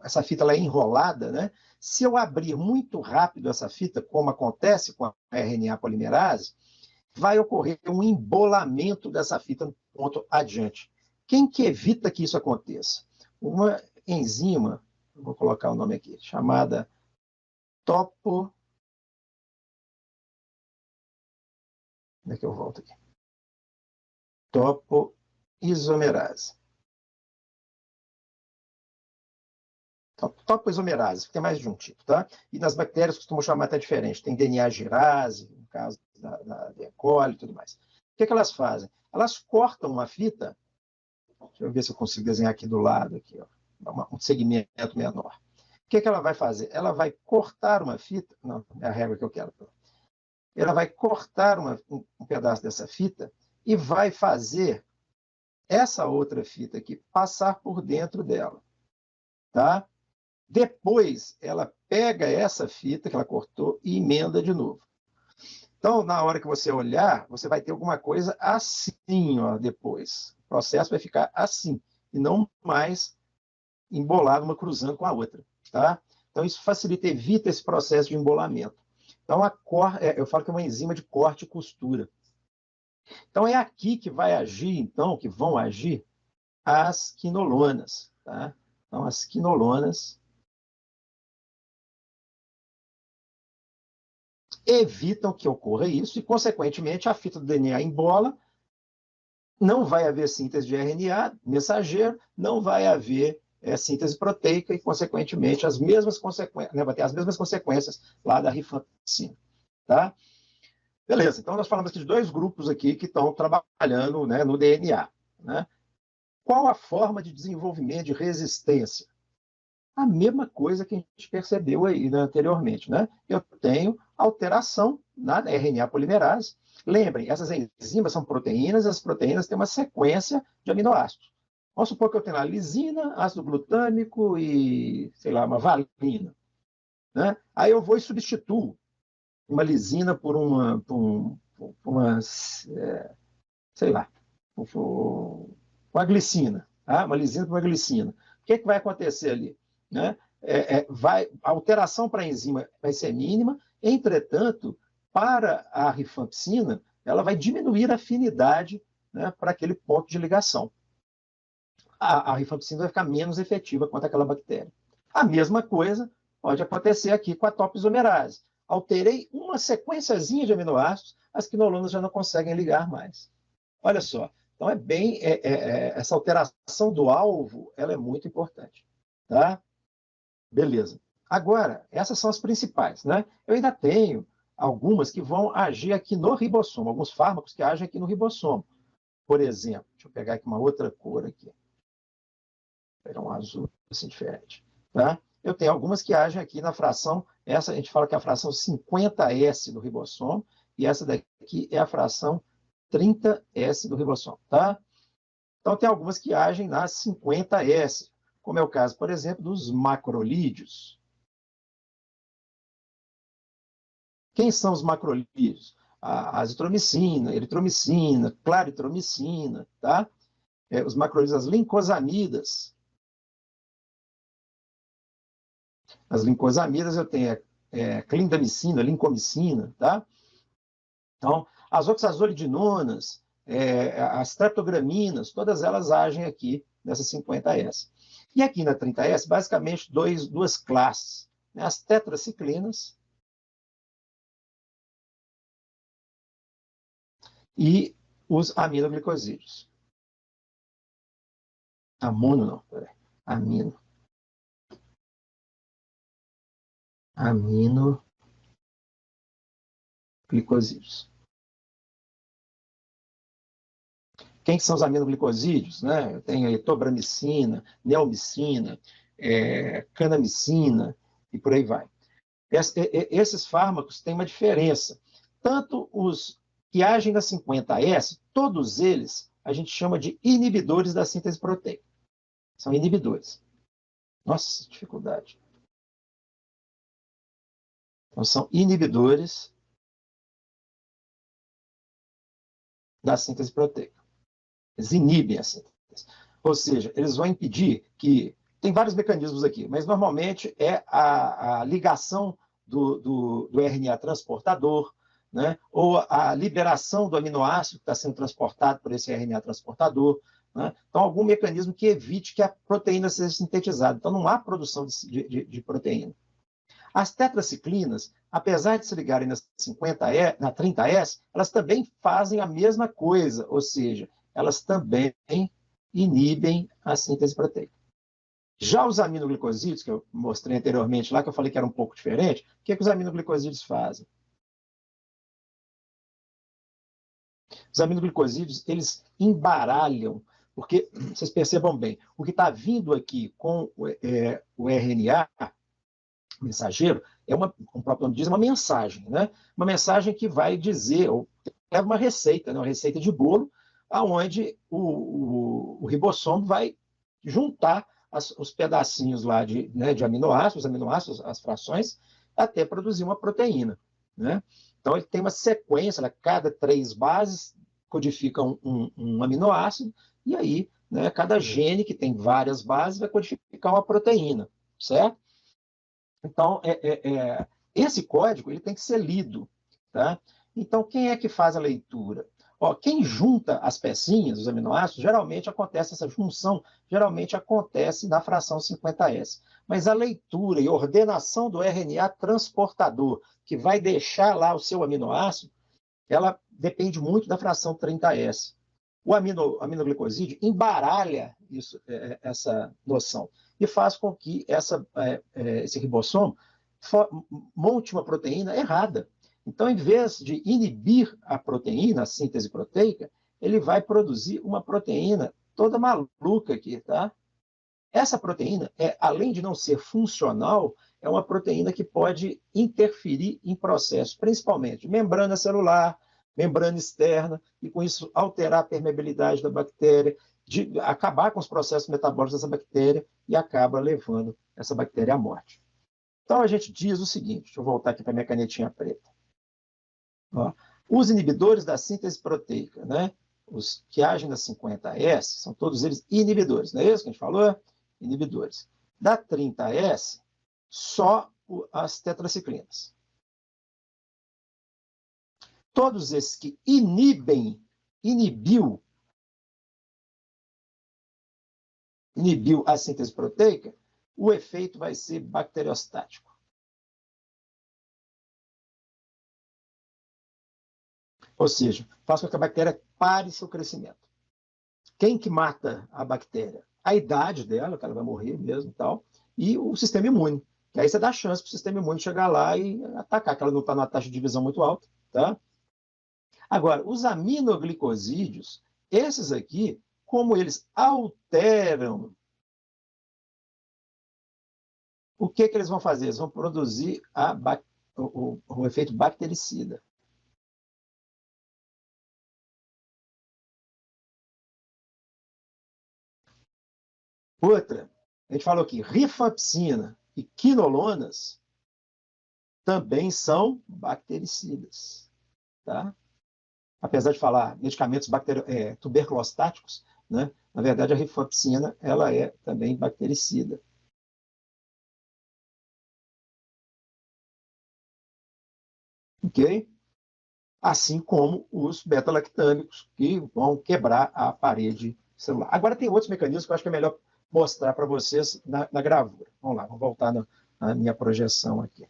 essa fita lá enrolada, né? Se eu abrir muito rápido essa fita, como acontece com a RNA polimerase, vai ocorrer um embolamento dessa fita no ponto adiante. Quem que evita que isso aconteça? Uma enzima, vou colocar o nome aqui, chamada topoisomerase. Onde é que eu volto aqui? Topoisomerase. Topoisomerase, tem mais de um tipo, tá? E nas bactérias costumam chamar até diferente. Tem DNA-girase, no caso da E. coli e tudo mais. O que elas fazem? Elas cortam uma fita. Deixa eu ver se eu consigo desenhar aqui do lado, aqui, ó, um segmento menor. O que ela vai fazer? Ela vai cortar uma fita. Não, é a régua que eu quero. Ela vai cortar um pedaço dessa fita e vai fazer essa outra fita aqui passar por dentro dela. Tá? Depois, ela pega essa fita que ela cortou e emenda de novo. Então, na hora que você olhar, você vai ter alguma coisa assim, ó, depois. O processo vai ficar assim, e não mais embolado, uma cruzando com a outra. Tá? Então, isso facilita, evita esse processo de embolamento. Então, eu falo que é uma enzima de corte e costura. Então, é aqui que vai agir, então, que vão agir as quinolonas. Tá? Então, as quinolonas evitam que ocorra isso e, consequentemente, a fita do DNA embola, não vai haver síntese de RNA mensageiro, não vai haver síntese proteica e, consequentemente, as mesmas consequências, né, vai ter as mesmas consequências lá da rifampicina. Tá? Beleza, então nós falamos aqui de dois grupos aqui que estão trabalhando, né, no DNA. Né? Qual a forma de desenvolvimento de resistência? A mesma coisa que a gente percebeu aí, né, anteriormente. Né? Eu tenho alteração na RNA polimerase. Lembrem, essas enzimas são proteínas, as proteínas têm uma sequência de aminoácidos. Vamos supor que eu tenho lá lisina, ácido glutâmico e, sei lá, uma valina. Né? Aí eu vou e substituo uma lisina por uma sei lá, uma glicina. Tá? Uma lisina por uma glicina. O que vai acontecer ali? Né? A alteração para a enzima vai ser mínima, entretanto, para a rifampicina, ela vai diminuir a afinidade, né, para aquele ponto de ligação. A rifampicina vai ficar menos efetiva contra aquela bactéria. A mesma coisa pode acontecer aqui com a topoisomerase. Alterei uma sequenciazinha de aminoácidos, as quinolonas já não conseguem ligar mais. Olha só, então essa alteração do alvo, ela é muito importante. Tá? Beleza. Agora, essas são as principais. Né? Eu ainda tenho algumas que vão agir aqui no ribossomo, alguns fármacos que agem aqui no ribossomo. Por exemplo, deixa eu pegar aqui uma outra cor aqui. Vou pegar um azul assim diferente. Tá? Eu tenho algumas que agem aqui na fração, essa a gente fala que é a fração 50S do ribossomo, e essa daqui é a fração 30S do ribossomo. Tá? Então, tem algumas que agem na 50S, como é o caso, por exemplo, dos macrolídeos. Quem são os macrolídeos? A azitromicina, eritromicina, claritromicina, tá? Os macrolídeos, as lincosamidas. As lincosamidas eu tenho clindamicina, lincomicina, tá? Então, as oxazolidinonas, as streptograminas, todas elas agem aqui nessa 50S. E aqui na 30S, basicamente, duas classes. as tetraciclinas e os aminoglicosídeos. Amono não, peraí. Aminoglicosídeos. Quem são os aminoglicosídeos? Né? Tem aí tobramicina, neomicina, canamicina e por aí vai. Esses fármacos têm uma diferença. Tanto os que agem na 50S, todos eles a gente chama de inibidores da síntese proteica. São inibidores. Nossa, dificuldade. Então, são inibidores da síntese proteica. Eles inibem a síntese. Ou seja, eles vão impedir que... Tem vários mecanismos aqui, mas normalmente é a ligação do RNA transportador, né? Ou a liberação do aminoácido que está sendo transportado por esse RNA transportador. Né? Então, algum mecanismo que evite que a proteína seja sintetizada. Então, não há produção de proteína. As tetraciclinas, apesar de se ligarem na 30S, elas também fazem a mesma coisa, ou seja, elas também inibem a síntese proteica. Já os aminoglicosídeos, que eu mostrei anteriormente lá, que eu falei que era um pouco diferente, o que os aminoglicosídeos fazem? Os aminoglicosídeos, eles embaralham, porque, vocês percebam bem, o que está vindo aqui com o RNA mensageiro é como o próprio nome diz, uma mensagem, né? Uma mensagem que vai dizer, ou leva uma receita, né? Uma receita de bolo, onde o ribossomo vai juntar os pedacinhos lá de aminoácidos, as frações, até produzir uma proteína, né? Então, ele tem uma sequência, né? Cada 3 bases codifica um aminoácido, e aí, né, cada gene que tem várias bases vai codificar uma proteína, certo? Então, esse código ele tem que ser lido, tá? Então, quem é que faz a leitura? Quem junta as pecinhas, os aminoácidos, essa junção geralmente acontece na fração 50S. Mas a leitura e ordenação do RNA transportador, que vai deixar lá o seu aminoácido, ela depende muito da fração 30S. O aminoglicosídeo embaralha essa noção e faz com que esse ribossomo monte uma proteína errada. Então, em vez de inibir a proteína, a síntese proteica, ele vai produzir uma proteína toda maluca aqui, tá? Essa proteína, além de não ser funcional, é uma proteína que pode interferir em processos, principalmente membrana celular, membrana externa, e com isso alterar a permeabilidade da bactéria, acabar com os processos metabólicos dessa bactéria e acaba levando essa bactéria à morte. Então, a gente diz o seguinte, deixa eu voltar aqui para a minha canetinha preta. Os inibidores da síntese proteica, né? Os que agem na 50S, são todos eles inibidores, não é isso que a gente falou? Inibidores. Da 30S, só as tetraciclinas. Todos esses que inibiu a síntese proteica, o efeito vai ser bacteriostático. Ou seja, faz com que a bactéria pare seu crescimento. Quem que mata a bactéria? A idade dela, que ela vai morrer mesmo e tal, e o sistema imune. Que aí você dá chance para o sistema imune chegar lá e atacar, que ela não está numa taxa de divisão muito alta, tá? Agora, os aminoglicosídeos, esses aqui, como eles alteram, o que eles vão fazer? Eles vão produzir o efeito bactericida. Outra, a gente falou aqui, rifampicina e quinolonas também são bactericidas, tá? Apesar de falar medicamentos tuberculostáticos, né? Na verdade, a rifampicina ela é também bactericida. Ok? Assim como os beta-lactâmicos, que vão quebrar a parede celular. Agora, tem outros mecanismos que eu acho que é melhor mostrar para vocês na gravura. Vamos lá, vamos voltar a minha projeção aqui.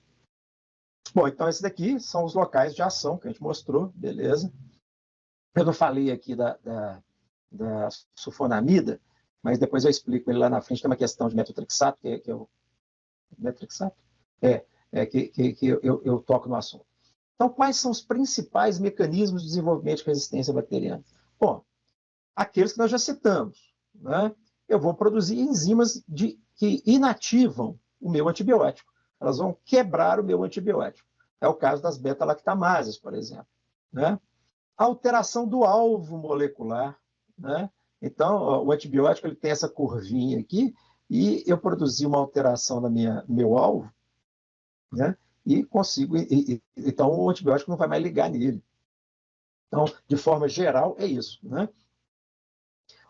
Bom, então esses daqui são os locais de ação que a gente mostrou, beleza. Eu não falei aqui da sulfonamida, mas depois eu explico ele lá na frente. Tem uma questão de metotrexato, que é o metotrexato? Que eu toco no assunto. Então, quais são os principais mecanismos de desenvolvimento de resistência bacteriana? Bom, aqueles que nós já citamos, né? Eu vou produzir enzimas que inativam o meu antibiótico. Elas vão quebrar o meu antibiótico. É o caso das beta-lactamases, por exemplo, né? A alteração do alvo molecular, né? Então, o antibiótico ele tem essa curvinha aqui, e eu produzi uma alteração no meu alvo, né? E consigo. Então, o antibiótico não vai mais ligar nele. Então, de forma geral, é isso, né?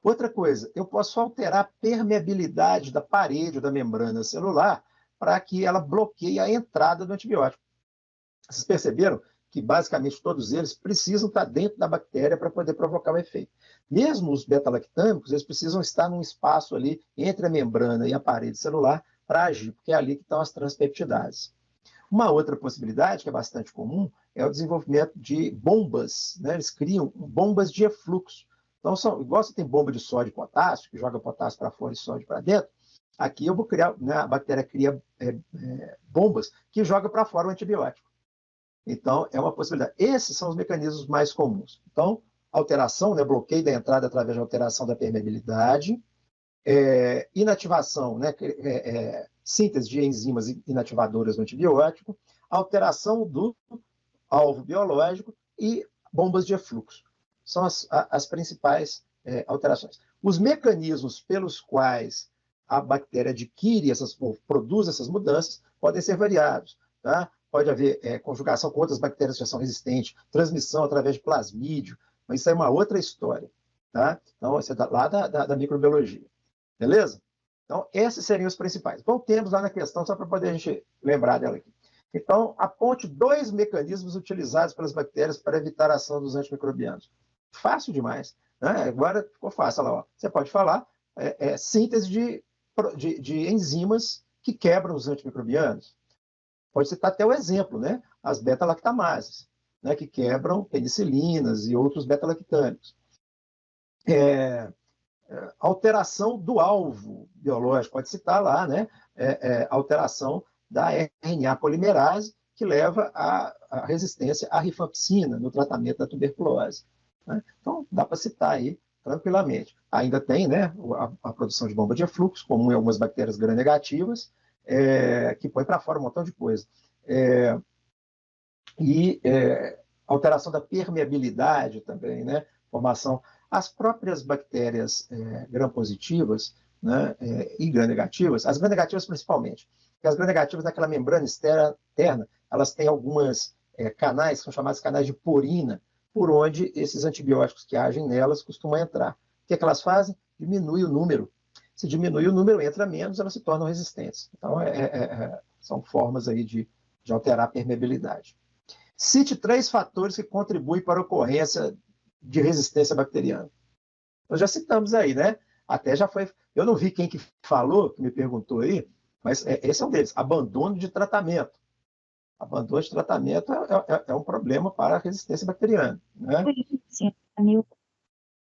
Outra coisa, eu posso alterar a permeabilidade da parede ou da membrana celular para que ela bloqueie a entrada do antibiótico. Vocês perceberam que basicamente todos eles precisam estar dentro da bactéria para poder provocar o efeito. Mesmo os beta-lactâmicos, eles precisam estar num espaço ali entre a membrana e a parede celular para agir, porque é ali que estão as transpeptidases. Uma outra possibilidade, que é bastante comum, é o desenvolvimento de bombas, né? Eles criam bombas de efluxo. Então, igual você tem bomba de sódio e potássio, que joga potássio para fora e sódio para dentro, aqui eu vou criar, né, a bactéria cria bombas que jogam para fora o antibiótico. Então, é uma possibilidade. Esses são os mecanismos mais comuns. Então, alteração, né, bloqueio da entrada através da alteração da permeabilidade, inativação, né, síntese de enzimas inativadoras do antibiótico, alteração do alvo biológico e bombas de efluxo. São as principais alterações. Os mecanismos pelos quais a bactéria adquire ou produz essas mudanças podem ser variados, tá? Pode haver conjugação com outras bactérias que já são resistentes, transmissão através de plasmídio, mas isso é uma outra história, tá? Então, isso é lá da microbiologia. Beleza? Então, esses seriam os principais. Voltemos lá na questão, só para poder a gente lembrar dela aqui. Então, aponte 2 mecanismos utilizados pelas bactérias para evitar a ação dos antimicrobianos. Fácil demais, né? Agora ficou fácil. Olha lá, ó. Você pode falar síntese de enzimas que quebram os antimicrobianos. Pode citar até o exemplo, né? As beta-lactamases, né? Que quebram penicilinas e outros beta-lactâmicos. Alteração do alvo biológico, pode citar lá, né? Alteração da RNA polimerase, que leva à resistência à rifampicina no tratamento da tuberculose, né? Então, dá para citar aí tranquilamente. Ainda tem, né, a produção de bomba de efluxo, comum em algumas bactérias gram-negativas, que põe para fora um montão de coisa. Alteração da permeabilidade também, né? Formação. As próprias bactérias gram-positivas, né, e gram-negativas, as gram-negativas principalmente, porque as gram-negativas naquela membrana externa, elas têm algumas canais, que são chamados canais de porina, por onde esses antibióticos que agem nelas costumam entrar. O que elas fazem? Diminui o número. Se diminui o número, entra menos, elas se tornam resistentes. Então, são formas aí de alterar a permeabilidade. Cite 3 fatores que contribuem para a ocorrência de resistência bacteriana. Nós já citamos aí, né? Até já foi... Eu não vi quem que falou, que me perguntou aí, mas esse é um deles. Abandono de tratamento. Abandono de tratamento é um problema para a resistência bacteriana, né?
Sim, Vanilda.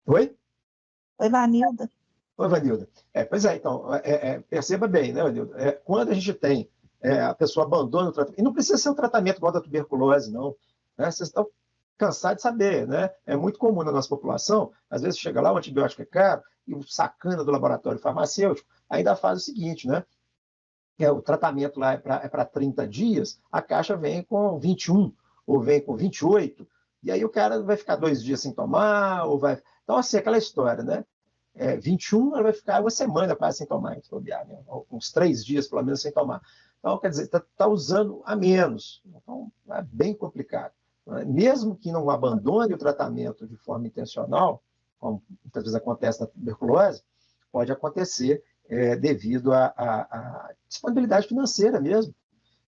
Oi?
Oi, Vanilda.
Oi, Vanilda. Pois é, então, perceba bem, né, Vanilda? Quando a gente tem a pessoa abandona o tratamento, e não precisa ser um tratamento igual da tuberculose, não, né? Vocês estão cansados de saber, né? É muito comum na nossa população, às vezes chega lá, o antibiótico é caro, e o sacana do laboratório farmacêutico ainda faz o seguinte, né? O tratamento lá é para 30 dias, a caixa vem com 21, ou vem com 28, e aí o cara vai ficar 2 dias sem tomar, ou vai... Então, assim, aquela história, né? 21, ela vai ficar 1 semana quase sem tomar, né? Uns 3 dias, pelo menos, sem tomar. Então, quer dizer, está usando a menos. Então, é bem complicado. Mesmo que não abandone o tratamento de forma intencional, como muitas vezes acontece na tuberculose, pode acontecer devido à disponibilidade financeira mesmo.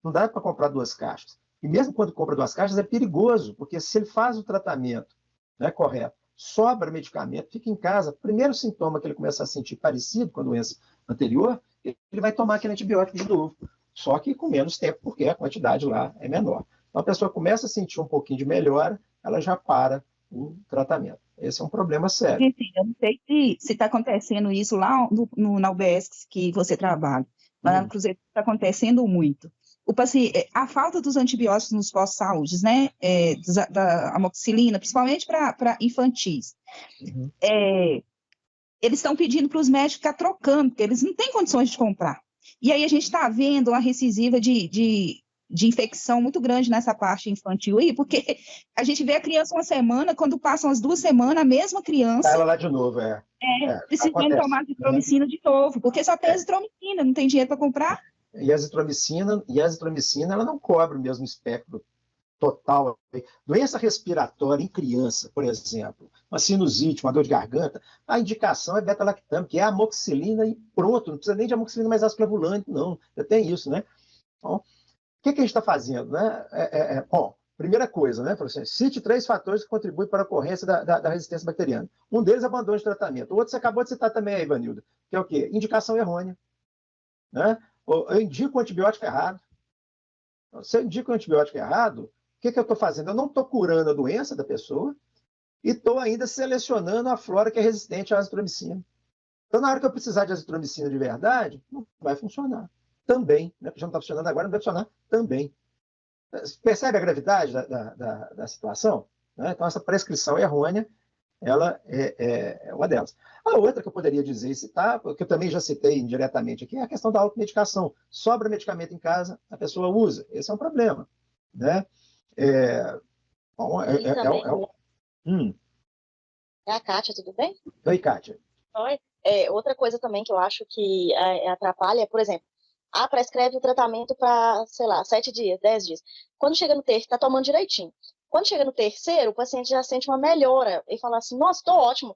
Não dá para comprar 2 caixas. E mesmo quando compra 2 caixas, é perigoso, porque se ele faz o tratamento, né, correto, sobra medicamento, fica em casa, primeiro sintoma que ele começa a sentir parecido com a doença anterior, ele vai tomar aquele antibiótico de novo. só que com menos tempo, porque a quantidade lá é menor. Então, a pessoa começa a sentir um pouquinho de melhora, ela já para o tratamento. Esse é um problema sério.
Sim, eu não sei se está acontecendo isso lá na UBS que você trabalha, mas lá no Cruzeiro está acontecendo muito. A falta dos antibióticos nos postos de saúde, né, da amoxicilina, principalmente para infantis, eles estão pedindo para os médicos ficar trocando, porque eles não têm condições de comprar. E aí a gente está vendo uma recessiva de infecção muito grande nessa parte infantil aí, porque a gente vê a criança uma semana, quando passam as 2 semanas, a mesma criança...
Ela lá de novo,
precisando tomar azitromicina de novo, porque só tem azitromicina, não tem dinheiro para comprar.
E a azitromicina, ela não cobre o mesmo espectro total. Doença respiratória em criança, por exemplo, uma sinusite, uma dor de garganta, a indicação é beta-lactam, que é amoxicilina e pronto, não precisa nem de amoxicilina mais ácido clavulante, não, já tem isso, né? Então, o que a gente está fazendo, né? Bom, primeira coisa, né? Cite 3 fatores que contribuem para a ocorrência da resistência bacteriana. Um deles é abandono de tratamento. O outro você acabou de citar também aí, Ivanilda, que é o quê? Indicação errônea, né? Eu indico o antibiótico errado. Se eu indico o antibiótico errado, o que eu estou fazendo? Eu não estou curando a doença da pessoa e estou ainda selecionando a flora que é resistente à azitromicina. Então, na hora que eu precisar de azitromicina de verdade, não vai funcionar. Também, né? Porque já não está funcionando agora, não vai funcionar também. Percebe a gravidade da situação? Né? Então, essa prescrição errônea, ela é uma delas. A outra que eu poderia dizer e citar, que eu também já citei indiretamente aqui, é a questão da automedicação. Sobra medicamento em casa, a pessoa usa. Esse é um problema. Né?
É a Kátia, tudo bem?
Oi, Kátia.
Oi. Outra coisa também que eu acho que atrapalha é, por exemplo, prescreve o tratamento para, sei lá, 7 dias, 10 dias. Quando chega no terceiro, está tomando direitinho. Quando chega no terceiro, o paciente já sente uma melhora e fala assim, nossa, tô ótimo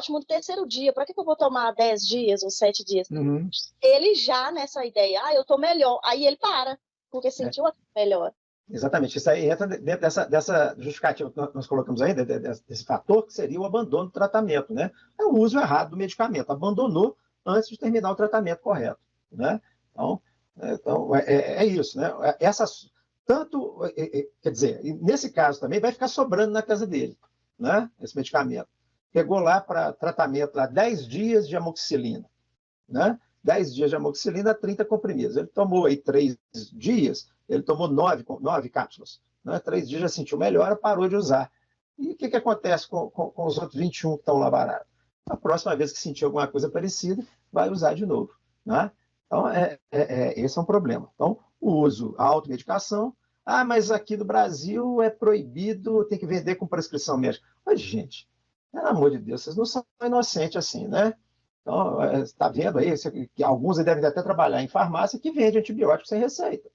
no terceiro dia, para que eu vou tomar 10 dias ou 7 dias?
Uhum.
Ele já nessa ideia, eu tô melhor, aí ele para, porque sentiu a melhor.
Exatamente, isso aí entra dentro dessa justificativa que nós colocamos aí, desse fator que seria o abandono do tratamento, né? É o uso errado do medicamento, abandonou antes de terminar o tratamento correto, né? Então é isso, né? Quer dizer, nesse caso também vai ficar sobrando na casa dele, né? Esse medicamento. Pegou lá para tratamento lá 10 dias de amoxicilina, né? 10 dias de amoxicilina, 30 comprimidos. Ele tomou aí 3 dias, ele tomou 9 cápsulas. Né? 3 dias já sentiu melhora, parou de usar. E o que acontece com os outros 21 que estão lá baratos? A próxima vez que sentir alguma coisa parecida, vai usar de novo. Né? Então, esse é um problema. Então, o uso, a automedicação. Mas aqui no Brasil é proibido, tem que vender com prescrição médica. Mas, gente, pelo amor de Deus, vocês não são inocentes assim, né? Então, está vendo aí que alguns devem até trabalhar em farmácia que vende antibiótico sem receita.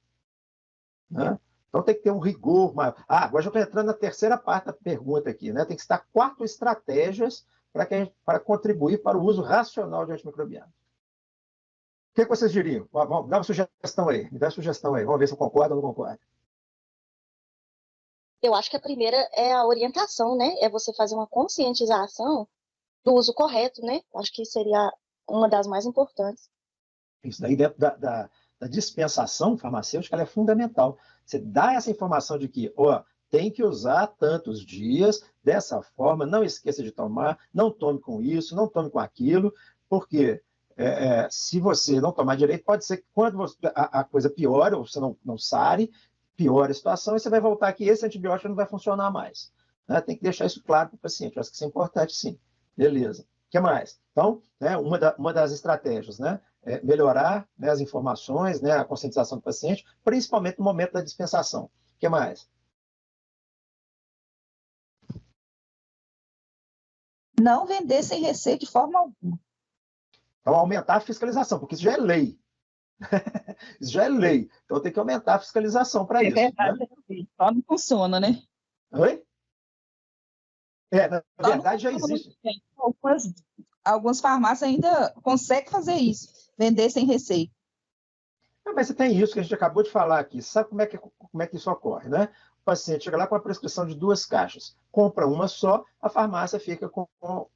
Né? Então, tem que ter um rigor maior. Agora já estou entrando na terceira parte da pergunta aqui. Né? Tem que estar 4 estratégias para contribuir para o uso racional de antimicrobiano. O que vocês diriam? Vamos dar uma sugestão aí. Me dá uma sugestão aí. Vamos ver se eu concordo ou não concordo.
Eu acho que a primeira é a orientação, né? É você fazer uma conscientização do uso correto, né? Acho que seria uma das mais importantes.
Isso daí dentro da dispensação farmacêutica, ela é fundamental. Você dá essa informação de que, tem que usar tantos dias, dessa forma, não esqueça de tomar, não tome com isso, não tome com aquilo, porque se você não tomar direito, pode ser que quando a coisa piora, ou você não sare, piora a situação, e você vai voltar aqui, esse antibiótico não vai funcionar mais. Né? Tem que deixar isso claro para o paciente. Eu acho que isso é importante, sim. Beleza. O que mais? Então, né, uma das estratégias, né, é melhorar, né, as informações, né, a conscientização do paciente, principalmente no momento da dispensação. O que mais?
Não vender sem receita de forma alguma.
Então, aumentar a fiscalização, porque isso já é lei. Isso já é lei. Então, tem que aumentar a fiscalização para isso.
É verdade, né? Só não funciona, né?
Oi? Na verdade, já existe.
Algumas farmácias ainda conseguem fazer isso, vender sem receita.
Mas você tem isso que a gente acabou de falar aqui. Sabe como é que isso ocorre, né? O paciente chega lá com a prescrição de 2 caixas, compra uma só, a farmácia fica com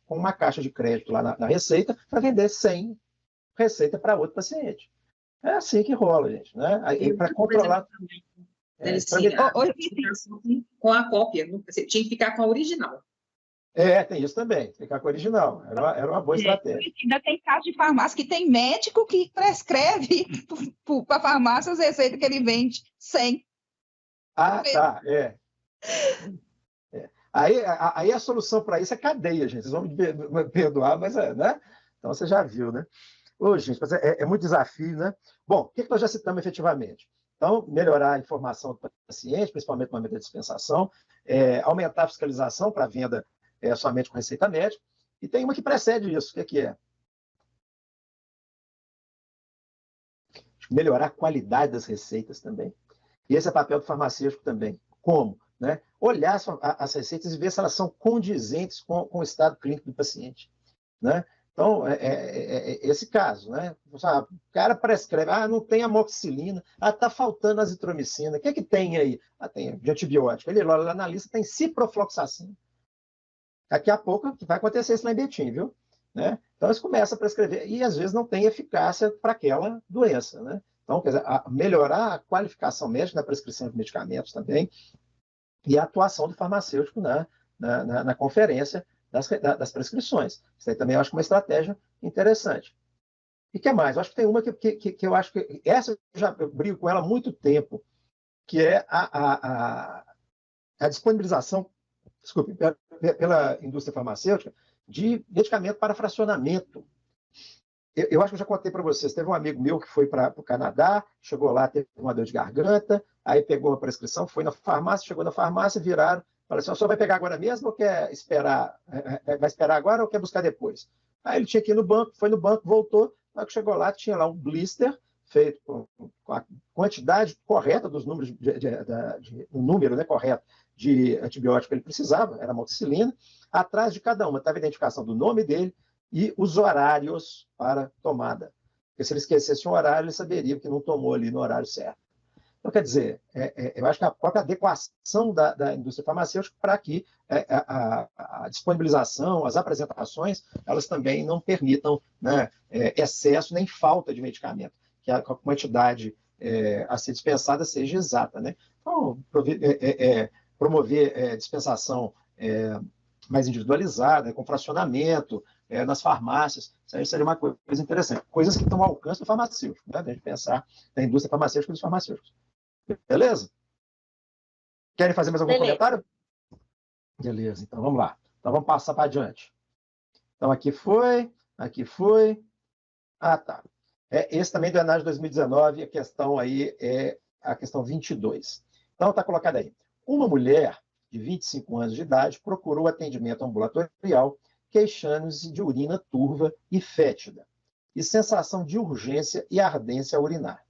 uma caixa de crédito lá na receita para vender sem receita para outro paciente. É assim que rola, gente, né?
Tem
Para
outra coisa
controlar.
também,
É,
assim, a identificação com a cópia, você tinha que ficar com a original.
tem isso também, ficar com o original. Era uma boa estratégia.
Ainda tem caso de farmácia que tem médico que prescreve para a farmácia as receitas que ele vende sem.
Ah, tá, Aí a solução para isso é cadeia, gente. Vocês vão me perdoar, mas né? Então você já viu, né? Ô, gente, mas é muito desafio, né? Bom, o que nós já citamos efetivamente? Então, melhorar a informação do paciente, principalmente no momento da dispensação, aumentar a fiscalização para a venda somente com receita médica, e tem uma que precede isso. O que é? Melhorar a qualidade das receitas também. E esse é papel do farmacêutico também. Como? Né? Olhar as receitas e ver se elas são condizentes com o estado clínico do paciente. Né? Então, esse caso, né? O cara prescreve, não tem amoxicilina, está faltando azitromicina, o que tem aí? Tem de antibiótico. Ele olha lá na lista, tem ciprofloxacina. Daqui a pouco vai acontecer isso lá em Betim, viu? Né? Então, eles começam a prescrever, e às vezes não tem eficácia para aquela doença. Né? Então, quer dizer, melhorar a qualificação médica na prescrição de medicamentos também, e a atuação do farmacêutico na conferência das prescrições. Isso aí também eu acho uma estratégia interessante. E o que mais? Eu acho que tem uma que eu acho que... Essa eu já brigo com ela há muito tempo, que é a disponibilização, desculpe, pela indústria farmacêutica, de medicamento para fracionamento. Eu acho que eu já contei para vocês, teve um amigo meu que foi para o Canadá, chegou lá, teve uma dor de garganta, aí pegou a prescrição, foi na farmácia, chegou na farmácia, viraram, falaram assim, o senhor vai pegar agora mesmo ou quer esperar? Vai esperar agora ou quer buscar depois? Aí ele tinha que ir no banco, foi no banco, voltou, na hora que chegou lá, tinha lá um blister feito com a quantidade correta dos números, o número, né, correto de antibiótico que ele precisava, era amoxicilina, atrás de cada uma estava a identificação do nome dele e os horários para tomada. Porque se ele esquecesse um horário, ele saberia que não tomou ali no horário certo. Então, quer dizer, eu acho que a própria adequação da indústria farmacêutica para que a disponibilização, as apresentações, elas também não permitam, né, excesso nem falta de medicamento, que a quantidade a ser dispensada seja exata. Né? Então, promover dispensação mais individualizada, com fracionamento, nas farmácias, isso aí seria uma coisa interessante. Coisas que estão ao alcance do farmacêutico, né? A gente pensar na indústria farmacêutica e dos farmacêuticos. Beleza? Querem fazer mais algum comentário? Beleza, então vamos lá. Então vamos passar para adiante. Então aqui foi. Ah, tá. Esse também do ENAD de 2019, a questão aí é a questão 22. Então está colocado aí. Uma mulher de 25 anos de idade procurou atendimento ambulatorial queixando-se de urina turva e fétida, e sensação de urgência e ardência a urinar.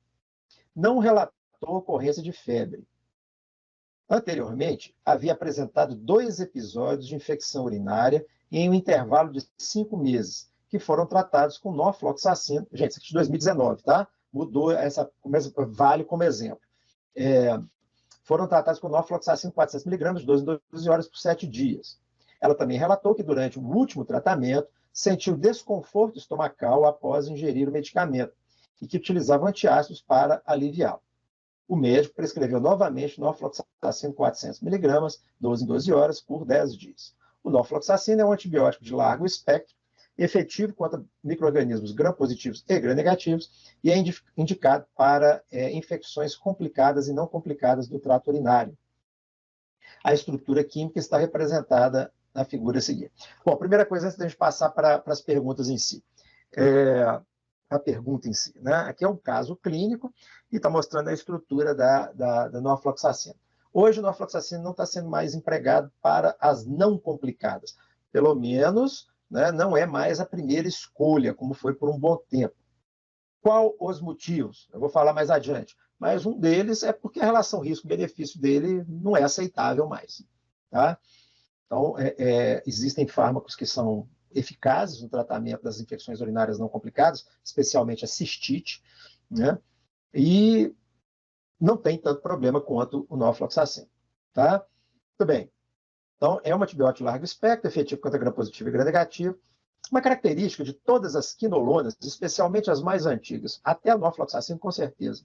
Não relatou ocorrência de febre. Anteriormente, havia apresentado 2 episódios de infecção urinária em um intervalo de 5 meses, que foram tratados com norfloxacina. Gente, isso aqui é de 2019, tá? Mudou, vale como exemplo. Foram tratados com norfloxacina 400 mg, de 12 em 12 horas por 7 dias. Ela também relatou que, durante o último tratamento, sentiu desconforto estomacal após ingerir o medicamento e que utilizava antiácidos para aliviá-lo. O médico prescreveu novamente norfloxacina 400 mg, 12 em 12 horas, por 10 dias. O norfloxacina é um antibiótico de largo espectro, efetivo contra micro-organismos gram-positivos e gram-negativos e é indicado para infecções complicadas e não complicadas do trato urinário. A estrutura química está representada na figura a seguir. Bom, primeira coisa, antes de a gente passar para as perguntas em si. A pergunta em si, né? Aqui é um caso clínico e está mostrando a estrutura da norfloxacina. Hoje, a norfloxacina não está sendo mais empregado para as não complicadas. Pelo menos, né, não é mais a primeira escolha, como foi por um bom tempo. Qual os motivos? Eu vou falar mais adiante. Mas um deles é porque a relação risco-benefício dele não é aceitável mais. Tá? Então, existem fármacos que são eficazes no tratamento das infecções urinárias não complicadas, especialmente a cistite, né? E não tem tanto problema quanto o norfloxacina. Tá? Muito bem. Então, é um antibiótico de largo espectro, efetivo contra gram-positivo e gram-negativo, Uma característica de todas as quinolonas, especialmente as mais antigas, até a norfloxacina, com certeza,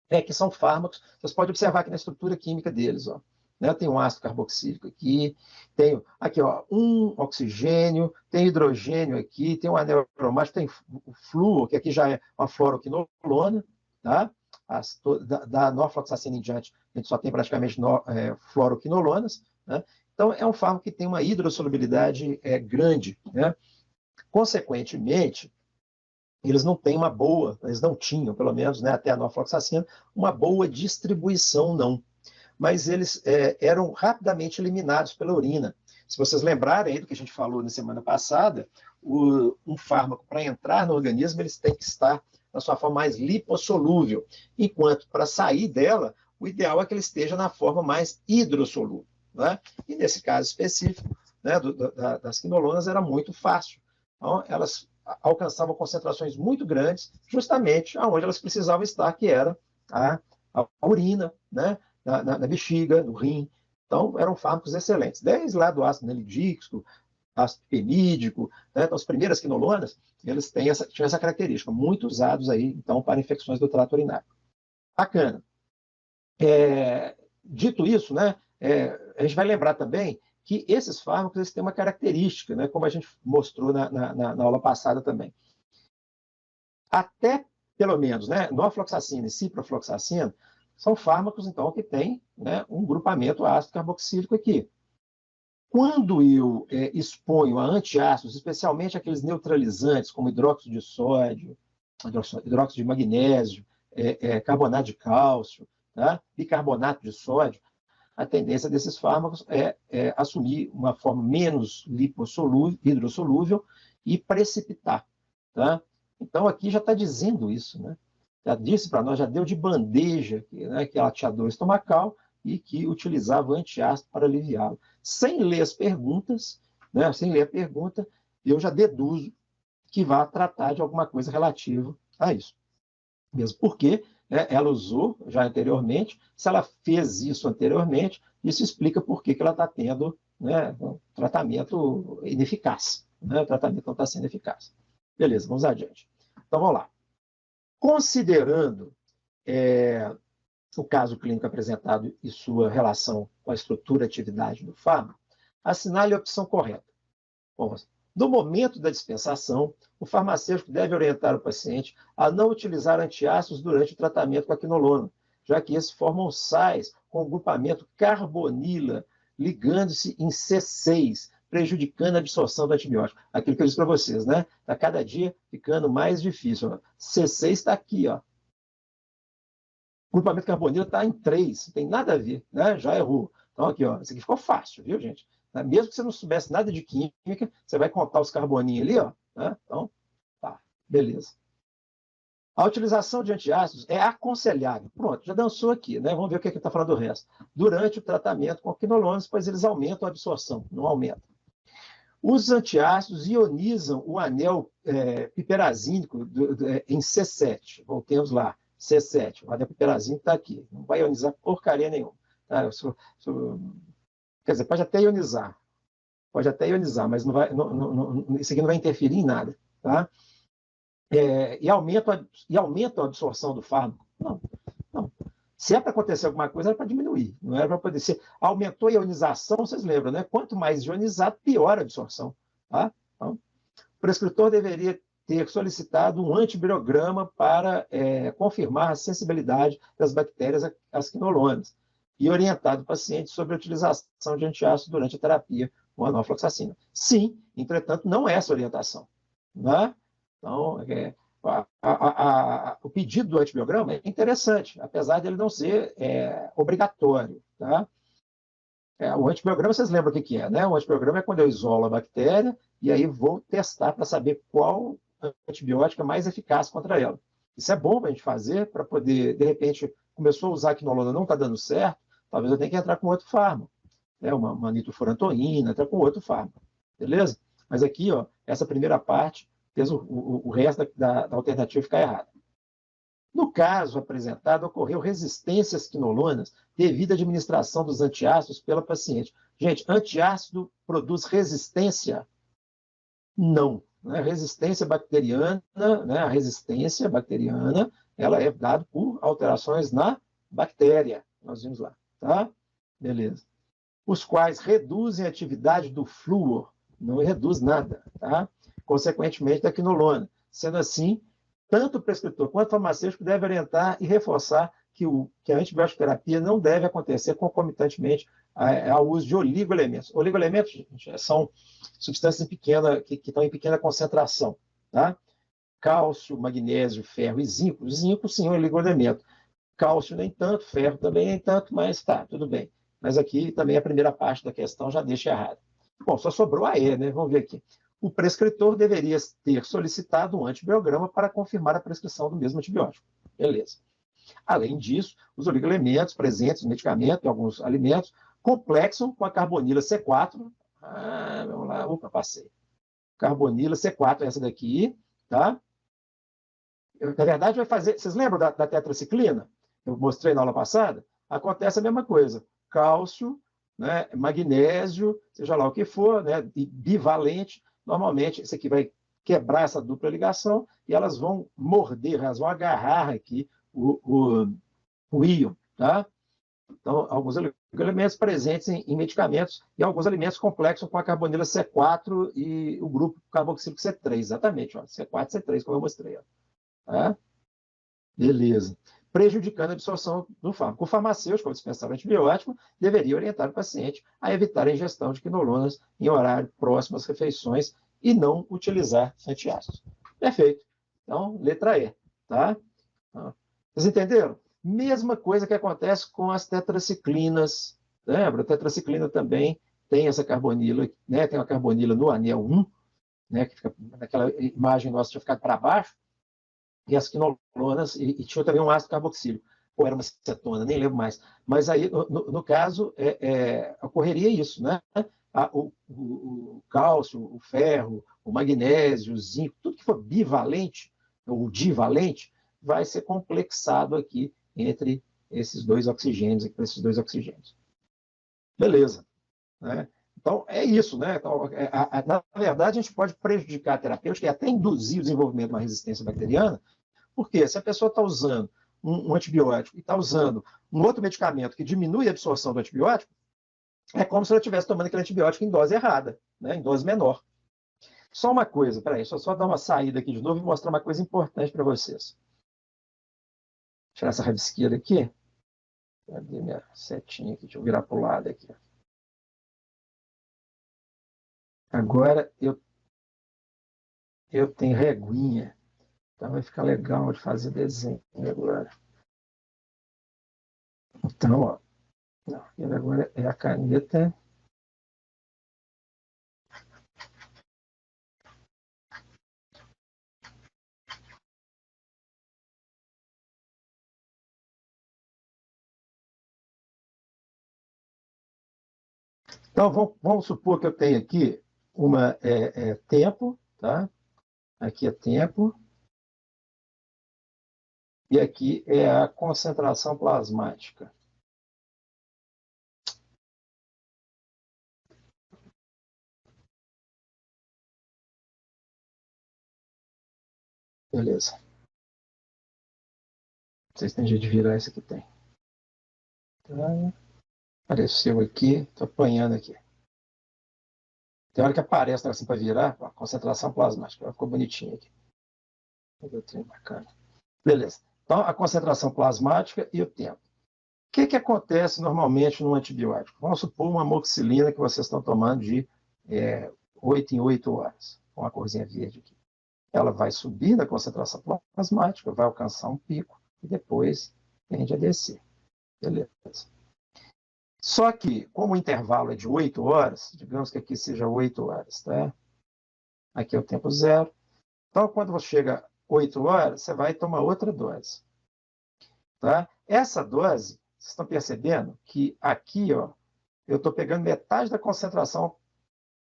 é que são fármacos, vocês podem observar aqui na estrutura química deles, ó, né? Tem um ácido carboxílico aqui, tem aqui, ó, um oxigênio, tem hidrogênio aqui, tem um anel aromático, tem o flúor, que aqui já é uma fluoroquinolona, tá? Da norfloxacina em diante, a gente só tem praticamente fluoroquinolonas, né? Então, é um fármaco que tem uma hidrossolubilidade grande, né? Consequentemente, eles não têm eles não tinham, pelo menos, né, até a norfloxacina, uma boa distribuição, não. Mas eles eram rapidamente eliminados pela urina. Se vocês lembrarem aí do que a gente falou na semana passada, um fármaco, para entrar no organismo, eles têm que estar na sua forma mais lipossolúvel, enquanto para sair dela, o ideal é que ele esteja na forma mais hidrossolúvel, né? E nesse caso específico, né, das quinolonas, era muito fácil. Então, elas alcançavam concentrações muito grandes, justamente onde elas precisavam estar, que era a urina, né, na bexiga, no rim. Então, eram fármacos excelentes. Desde lá do ácido nalidíxico, ácido pemídico, né, então, as primeiras quinolonas, eles tinham essa característica, muito usados aí, então, para infecções do trato urinário. Bacana. Dito isso, né, a gente vai lembrar também que esses fármacos eles têm uma característica, né, como a gente mostrou na aula passada também. Até, pelo menos, né, norfloxacina e ciprofloxacina são fármacos, então, que têm, né, um grupamento ácido carboxílico aqui. Quando eu exponho a antiácidos, especialmente aqueles neutralizantes, como hidróxido de sódio, hidróxido de magnésio, carbonato de cálcio, tá? Bicarbonato de sódio, a tendência desses fármacos é assumir uma forma menos hidrossolúvel e precipitar. Tá? Então, aqui já está dizendo isso, né? Já disse para nós, já deu de bandeja, né, que é lateador estomacal e que utilizava antiácido para aliviá-lo. Sem ler as perguntas, né, sem ler a pergunta, eu já deduzo que vai tratar de alguma coisa relativa a isso. Mesmo porque ela usou já anteriormente, se ela fez isso anteriormente, isso explica por que ela está tendo, né, um tratamento ineficaz. Né, o tratamento não está sendo eficaz. Beleza, vamos adiante. Então, vamos lá. Considerando o caso clínico apresentado e sua relação com a estrutura e atividade do fármaco, assinale a opção correta. Bom, no momento da dispensação, o farmacêutico deve orientar o paciente a não utilizar antiácidos durante o tratamento com a quinolona, já que esses formam sais com o grupamento carbonila, ligando-se em C6, prejudicando a absorção do antibiótico. Aquilo que eu disse para vocês, né? Está cada dia ficando mais difícil. Ó. C6 está aqui, ó. O grupamento carbonila está em 3, não tem nada a ver, né? Já errou. Então, aqui, ó, isso aqui ficou fácil, viu, gente? Mesmo que você não soubesse nada de química, você vai contar os carboninhos ali, ó. Né? Então, tá, beleza. A utilização de antiácidos é aconselhável. Pronto, já dançou aqui, né? Vamos ver o que está falando do resto. Durante o tratamento com quinolonas, pois eles aumentam a absorção, não aumentam. Os antiácidos ionizam o anel piperazínico em C7. Voltemos lá, C7. O anel piperazínico está aqui. Não vai ionizar porcaria nenhuma. Tá? Quer dizer, pode até ionizar, mas não vai, isso aqui não vai interferir em nada. Tá? E aumenta a absorção do fármaco? Não. Se é para acontecer alguma coisa, era para diminuir, não era para poder ser. Aumentou a ionização, vocês lembram, né? Quanto mais ionizado, pior a absorção. Tá? Então, o prescritor deveria ter solicitado um antibiograma para confirmar a sensibilidade das bactérias às quinolonas e orientado o paciente sobre a utilização de antiácido durante a terapia com a norfloxacina. Sim, entretanto, não é essa orientação. Né? Então, o pedido do antibiograma é interessante, apesar de ele não ser obrigatório. Tá? O antibiograma, vocês lembram o que é, né? O antibiograma é quando eu isolo a bactéria e aí vou testar para saber qual antibiótico é mais eficaz contra ela. Isso é bom para a gente fazer, para poder, de repente, começou a usar a quinolona, não está dando certo, talvez eu tenha que entrar com outro fármaco, né? uma nitrofurantoína, entrar com outro fármaco, beleza? Mas aqui, ó, essa primeira parte fez o resto da alternativa ficar errada. No caso apresentado, ocorreu resistência às quinolonas devido à administração dos antiácidos pela paciente. Gente, antiácido produz resistência? Não. Né? Resistência bacteriana, né? A resistência bacteriana, ela é dada por alterações na bactéria. Nós vimos lá, tá? Beleza. Os quais reduzem a atividade do flúor, não reduz nada, tá? Consequentemente, da quinolona. Sendo assim, tanto o prescritor quanto o farmacêutico devem orientar e reforçar que a antibiótico terapia não deve acontecer concomitantemente ao uso de oligoelementos. Oligoelementos, gente, são substâncias pequenas, que estão em pequena concentração, tá? Cálcio, magnésio, ferro e zinco. Zinco, sim, é um oligoelemento. Cálcio nem tanto, ferro também nem tanto, mas tá, tudo bem. Mas aqui também a primeira parte da questão já deixa errado. Bom, só sobrou a E, né? Vamos ver aqui. O prescritor deveria ter solicitado um antibiograma para confirmar a prescrição do mesmo antibiótico. Beleza. Além disso, os oligoelementos presentes no medicamento e alguns alimentos complexam com a carbonila C4. Vamos lá, opa, passei. Carbonila C4, essa daqui, tá? Na verdade, vai fazer. Vocês lembram da tetraciclina? Eu mostrei na aula passada. Acontece a mesma coisa. Cálcio, né, magnésio, seja lá o que for, né, bivalente. Normalmente, isso aqui vai quebrar essa dupla ligação e elas vão morder, elas vão agarrar aqui o íon, tá? Então, alguns elementos presentes em medicamentos e alguns alimentos complexos com a carbonila C4 e o grupo carboxílico C3, exatamente, ó, C4 e C3, como eu mostrei. Ó, tá? Beleza. Prejudicando a absorção do fármaco. O farmacêutico, ao dispensar o antibiótico, deveria orientar o paciente a evitar a ingestão de quinolonas em horário próximo às refeições e não utilizar antiácidos. Perfeito. Então, letra E, tá? Vocês entenderam? Mesma coisa que acontece com as tetraciclinas. Lembra? A tetraciclina também tem essa carbonila, né? Tem uma carbonila no anel 1, né? Que fica naquela imagem nossa tinha ficado para baixo, e as quinolonas, e tinha também um ácido carboxílico, ou era uma cetona, nem lembro mais. Mas aí, no caso, ocorreria isso, né? O cálcio, o ferro, o magnésio, o zinco, tudo que for bivalente, ou divalente, vai ser complexado aqui entre esses dois oxigênios, esses dois oxigênios. Beleza. Né? Então, é isso. Né? Então, na verdade, a gente pode prejudicar a terapêutica e até induzir o desenvolvimento de uma resistência bacteriana, porque se a pessoa está usando um antibiótico e está usando um outro medicamento que diminui a absorção do antibiótico, é como se ela estivesse tomando aquele antibiótico em dose errada, né? Em dose menor. Só uma coisa, peraí, deixa eu só dar uma saída aqui de novo e mostrar uma coisa importante para vocês. Tirar essa rabisqueira aqui. Cadê minha setinha aqui? Deixa eu virar para o lado aqui. Agora eu tenho reguinha. Então vai ficar legal de fazer desenho agora. Então, ó. Não, agora é a caneta. Então, vamos supor que eu tenho aqui uma tempo, tá? Aqui é tempo. E aqui é a concentração plasmática. Beleza. Vocês têm jeito de virar isso aqui? Tem. Tá. Apareceu aqui, estou apanhando aqui. Tem hora que aparece assim para virar, a concentração plasmática. Ficou bonitinho aqui. Bacana. Beleza. Então, a concentração plasmática e o tempo. O que acontece normalmente no antibiótico? Vamos supor uma amoxicilina que vocês estão tomando de 8 em 8 horas, com a corzinha verde aqui. Ela vai subir na concentração plasmática, vai alcançar um pico e depois tende a descer. Beleza. Só que, como o intervalo é de 8 horas, digamos que aqui seja 8 horas, tá? Aqui é o tempo zero. Então, quando você chega a 8 horas, você vai tomar outra dose. Tá? Essa dose, vocês estão percebendo que aqui, ó, eu estou pegando metade da concentração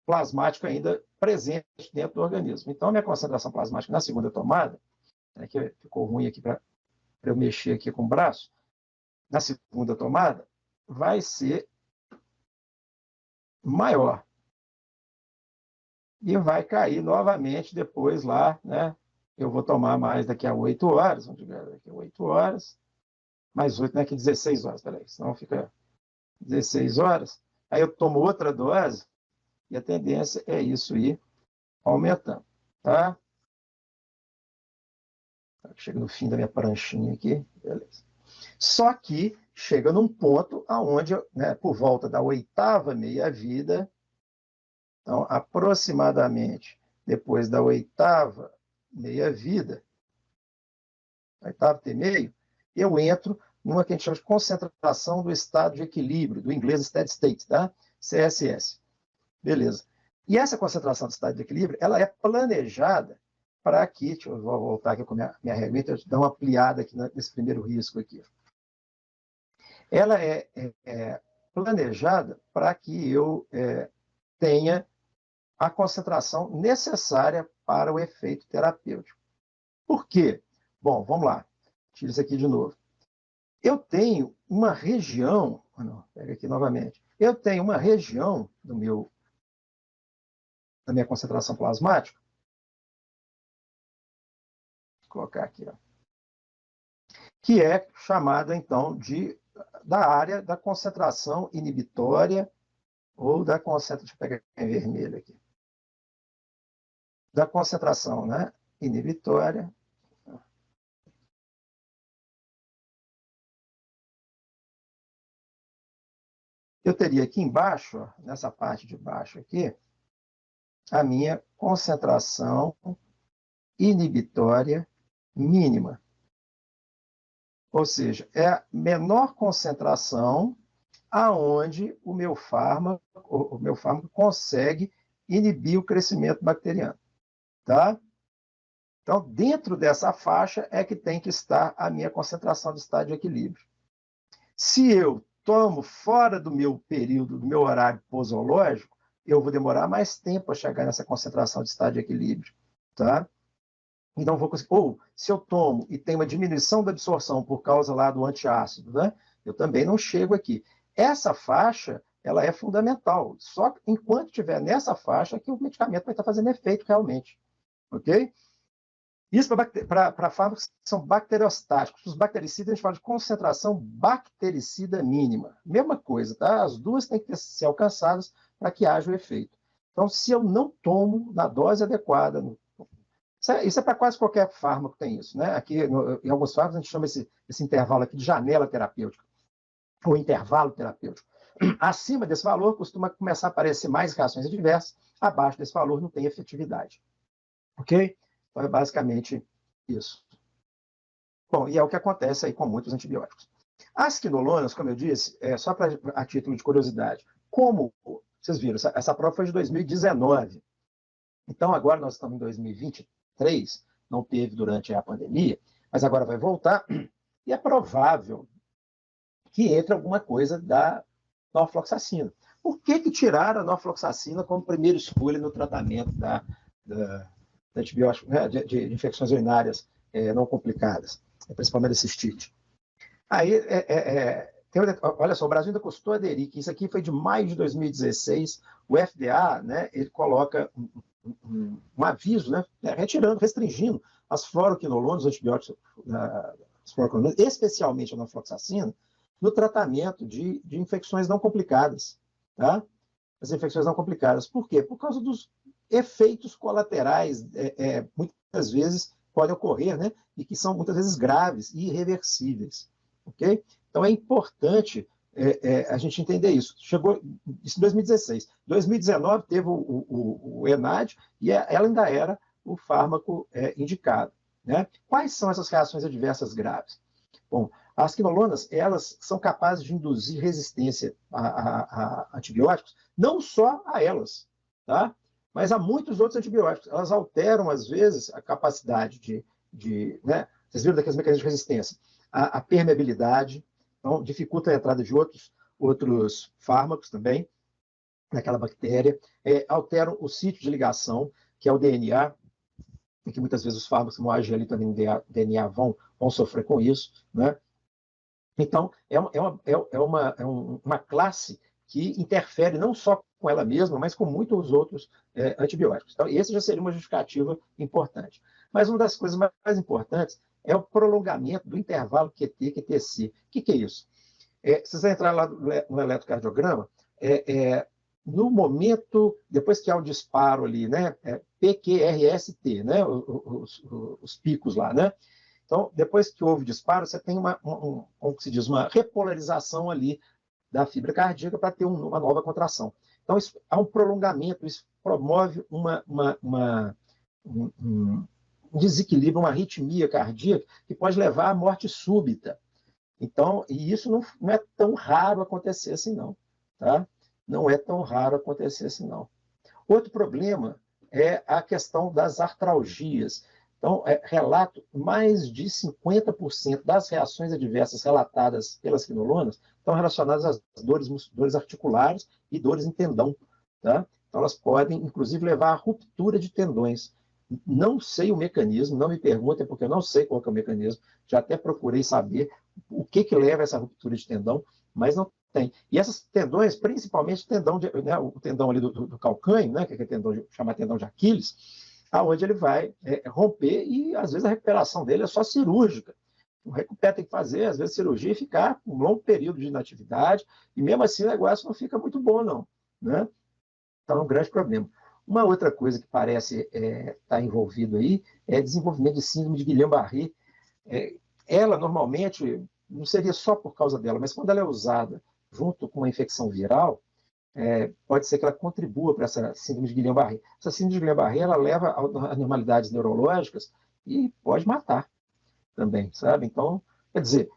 plasmática ainda presente dentro do organismo. Então, a minha concentração plasmática na segunda tomada, que ficou ruim aqui para eu mexer aqui com o braço, na segunda tomada, vai ser maior. e vai cair novamente depois lá, né? Eu vou tomar mais daqui a 8 horas, vamos dizer, daqui a 8 horas, mais 8, né? Que 16 horas, peraí, senão fica 16 horas. Aí eu tomo outra dose e a tendência é isso ir aumentando, tá? Chega no fim da minha pranchinha aqui, beleza. Só que chega num ponto aonde, né, por volta da 8ª meia-vida, então, aproximadamente depois da 8ª meia-vida, 8º T-meio, eu entro numa que a gente chama de concentração do estado de equilíbrio, do inglês steady state, tá? CSS. Beleza. E essa concentração do estado de equilíbrio, ela é planejada para que, deixa eu voltar aqui com a minha regra, eu dar uma ampliada aqui nesse primeiro risco aqui. Ela é planejada para que eu tenha a concentração necessária para o efeito terapêutico. Por quê? Bom, vamos lá. Tira isso aqui de novo. Eu tenho uma região, pega aqui novamente. Eu tenho uma região da minha concentração plasmática. Vou colocar aqui, ó, que é chamada então da área da concentração inibitória ou da concentração, deixa eu pegar em vermelho aqui, da concentração, né, inibitória. Eu teria aqui embaixo, ó, nessa parte de baixo aqui, a minha concentração inibitória mínima. Ou seja, é a menor concentração aonde o meu fármaco consegue inibir o crescimento bacteriano. Tá? Então, dentro dessa faixa é que tem que estar a minha concentração de estado de equilíbrio. Se eu tomo fora do meu período, do meu horário posológico, eu vou demorar mais tempo a chegar nessa concentração de estado de equilíbrio. Tá? Então, vou conseguir. Ou, se eu tomo e tem uma diminuição da absorção por causa lá do antiácido, né? Eu também não chego aqui. Essa faixa, ela é fundamental. Só enquanto estiver nessa faixa que o medicamento vai estar fazendo efeito realmente. Ok? Isso para fármacos que são bacteriostáticos. Os bactericidas, a gente fala de concentração bactericida mínima. Mesma coisa, tá? As duas têm que ser alcançadas para que haja o efeito. Então, se eu não tomo na dose adequada, isso é para quase qualquer fármaco, tem isso, né? Aqui, em alguns fármacos, a gente chama esse intervalo aqui de janela terapêutica, ou intervalo terapêutico. Acima desse valor, costuma começar a aparecer mais reações adversas, abaixo desse valor não tem efetividade. Ok? Então, é basicamente isso. Bom, e é o que acontece aí com muitos antibióticos. As quinolonas, como eu disse, só a título de curiosidade, como vocês viram, essa prova foi de 2019. Então, agora nós estamos em 2023, não teve durante a pandemia, mas agora vai voltar, e é provável que entre alguma coisa da norfloxacina. Por que tiraram a norfloxacina como primeira escolha no tratamento da antibiótico, né, de infecções urinárias não complicadas, principalmente a cistite? Aí, olha só, o Brasil ainda custou aderir, que isso aqui foi de maio de 2016, o FDA, né, ele coloca um aviso, né, restringindo as fluoroquinolonas, os antibióticos, especialmente a norfloxacina, no tratamento de infecções não complicadas. Tá? As infecções não complicadas. Por quê? Por causa dos efeitos colaterais, muitas vezes podem ocorrer, né, e que são muitas vezes graves e irreversíveis. Okay? Então é importante a gente entender isso. Chegou isso em 2016. 2019 teve o ENAD e ela ainda era o fármaco indicado. Né? Quais são essas reações adversas graves? Bom, as quinolonas, elas são capazes de induzir resistência a antibióticos, não só a elas, tá? Mas a muitos outros antibióticos. Elas alteram, às vezes, a capacidade né? Vocês viram daqueles mecanismos de resistência? A permeabilidade, então dificulta a entrada de outros fármacos também, naquela bactéria. Alteram o sítio de ligação, que é o DNA, em que muitas vezes os fármacos que vão agir ali também no DNA vão sofrer com isso, né? Então, é uma classe que interfere não só com ela mesma, mas com muitos outros antibióticos. Então, esse já seria uma justificativa importante. Mas uma das coisas mais importantes é o prolongamento do intervalo QT-QTc. O que é isso? Se você entrar lá no eletrocardiograma, no momento, depois que há o disparo ali, né, PQRST, né, os picos lá, né? Então, depois que houve o disparo, você tem como se diz, uma repolarização ali da fibra cardíaca para ter uma nova contração. Então, há um prolongamento, isso promove um desequilíbrio, uma arritmia cardíaca que pode levar à morte súbita. Então, e isso não é tão raro acontecer assim, não. Tá? Não é tão raro acontecer assim, não. Outro problema é a questão das artralgias. Então, relato, mais de 50% das reações adversas relatadas pelas quinolonas estão relacionadas às dores articulares e dores em tendão. Tá? Então, elas podem, inclusive, levar à ruptura de tendões. Não sei o mecanismo, não me perguntem, porque eu não sei qual que é o mecanismo. Já até procurei saber o que leva a essa ruptura de tendão, mas não tem. E esses tendões, principalmente o tendão ali do calcânio, né, que é chamado tendão de Aquiles, aonde ele vai romper e, às vezes, a recuperação dele é só cirúrgica. O recupera tem que fazer, às vezes, cirurgia e ficar um longo período de inatividade, e mesmo assim o negócio não fica muito bom, não. Né? Então, é um grande problema. Uma outra coisa que parece estar envolvido aí é desenvolvimento de síndrome de Guillain-Barré. Ela, normalmente, não seria só por causa dela, mas quando ela é usada junto com uma infecção viral, pode ser que ela contribua para essa síndrome de Guillain-Barré. Essa síndrome de Guillain-Barré ela leva a anormalidades neurológicas e pode matar também, sabe? Então, quer dizer,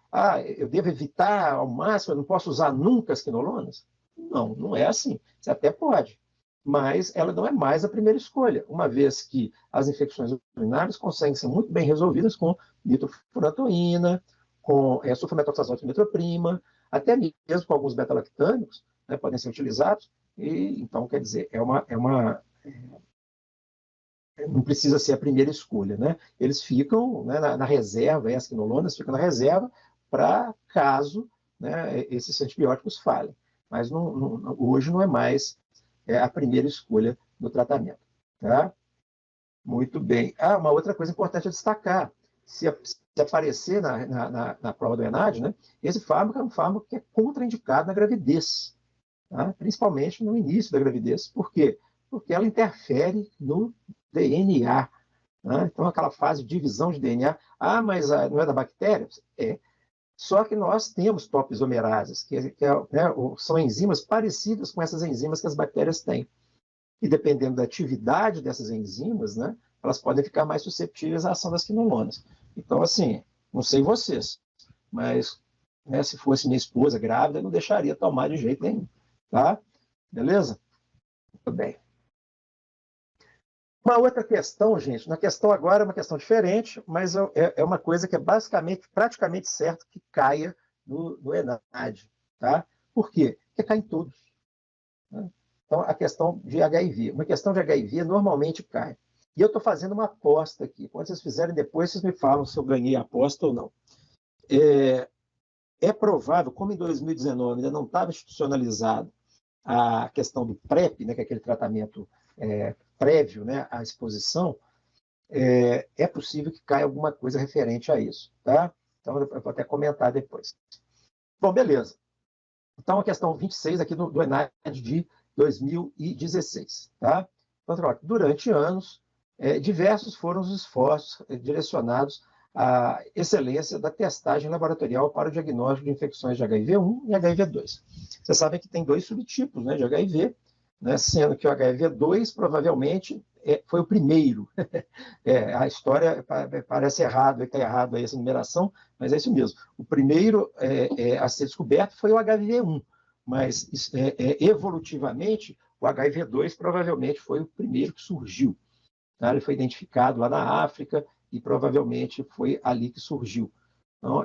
eu devo evitar ao máximo, eu não posso usar nunca as quinolonas? Não, não é assim. Você até pode, mas ela não é mais a primeira escolha, uma vez que as infecções urinárias conseguem ser muito bem resolvidas com nitrofurantoína, com sulfametoxazol de metroprima, até mesmo com alguns beta-lactâmicos, né, podem ser utilizados, e então, quer dizer, não precisa ser a primeira escolha, né? Eles ficam, né, na reserva, as quinolonas ficam na reserva para caso, né, esses antibióticos falhem. Mas hoje não é mais a primeira escolha no tratamento. Tá? Muito bem. Uma outra coisa importante a destacar, se aparecer na prova do ENAD, né, esse fármaco é um fármaco que é contraindicado na gravidez, tá? Principalmente no início da gravidez. Por quê? Porque ela interfere no DNA. Né? Então, aquela fase de divisão de DNA, mas não é da bactéria? Só que nós temos topoisomerases, são enzimas parecidas com essas enzimas que as bactérias têm. E dependendo da atividade dessas enzimas, né, elas podem ficar mais suscetíveis à ação das quinolonas. Então, assim, não sei vocês, mas né, se fosse minha esposa grávida, eu não deixaria tomar de jeito nenhum. Tá? Beleza? Muito bem. Uma outra questão, gente, uma questão agora é uma questão diferente, mas é uma coisa que é praticamente certo que caia no ENAD. Tá? Por quê? Porque cai em todos. Né? Então, a questão de HIV. Uma questão de HIV normalmente cai. E eu estou fazendo uma aposta aqui. Quando vocês fizerem depois, vocês me falam se eu ganhei a aposta ou não. É provável, como em 2019 ainda não estava institucionalizado a questão do PrEP, né, que é aquele tratamento prévio, né, à exposição, é possível que caia alguma coisa referente a isso. Tá? Então, eu vou até comentar depois. Bom, beleza. Então, a questão 26 aqui do ENAD de 2016. Tá? Então, durante anos, diversos foram os esforços direcionados à excelência da testagem laboratorial para o diagnóstico de infecções de HIV-1 e HIV-2. Vocês sabem que tem 2 subtipos, né, de HIV, né, sendo que o HIV-2 provavelmente foi o primeiro. A história parece errado, está errado aí essa numeração, mas é isso mesmo. O primeiro a ser descoberto foi o HIV-1, mas evolutivamente o HIV-2 provavelmente foi o primeiro que surgiu. Tá? Ele foi identificado lá na África e provavelmente foi ali que surgiu. Então,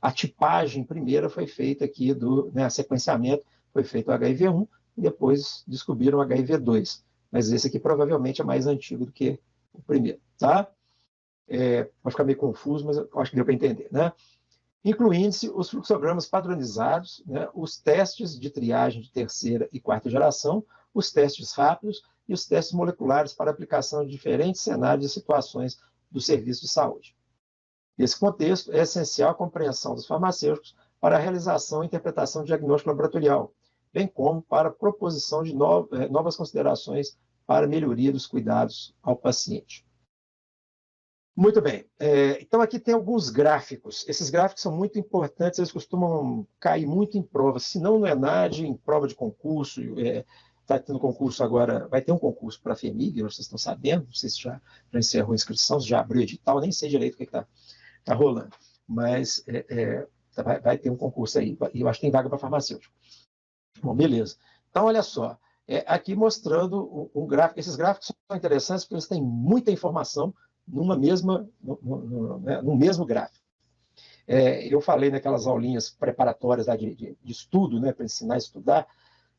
a tipagem primeira foi feita aqui, sequenciamento foi feito o HIV-1 e depois descobriram o HIV-2. Mas esse aqui provavelmente é mais antigo do que o primeiro. Tá? Pode ficar meio confuso, mas eu acho que deu para entender. Né? incluindo-se os fluxogramas padronizados, né, os testes de triagem de terceira e quarta geração, os testes rápidos e os testes moleculares para aplicação de diferentes cenários e situações do serviço de saúde. Nesse contexto, é essencial a compreensão dos farmacêuticos para a realização e interpretação diagnóstica laboratorial, bem como para a proposição de novas considerações para a melhoria dos cuidados ao paciente. Muito bem. Então, aqui tem alguns gráficos. Esses gráficos são muito importantes, eles costumam cair muito em provas, se não no ENAD, em prova de concurso. Está tendo concurso agora, vai ter um concurso para a FEMIG, vocês estão sabendo, não sei se já encerrou a inscrição, se já abriu edital, nem sei direito o que está rolando, mas vai ter um concurso aí, e eu acho que tem vaga para farmacêutico. Bom, beleza. Então, olha só, aqui mostrando um gráfico. Esses gráficos são interessantes porque eles têm muita informação no mesmo gráfico. Eu falei naquelas aulinhas preparatórias lá de estudo, né, para ensinar a estudar,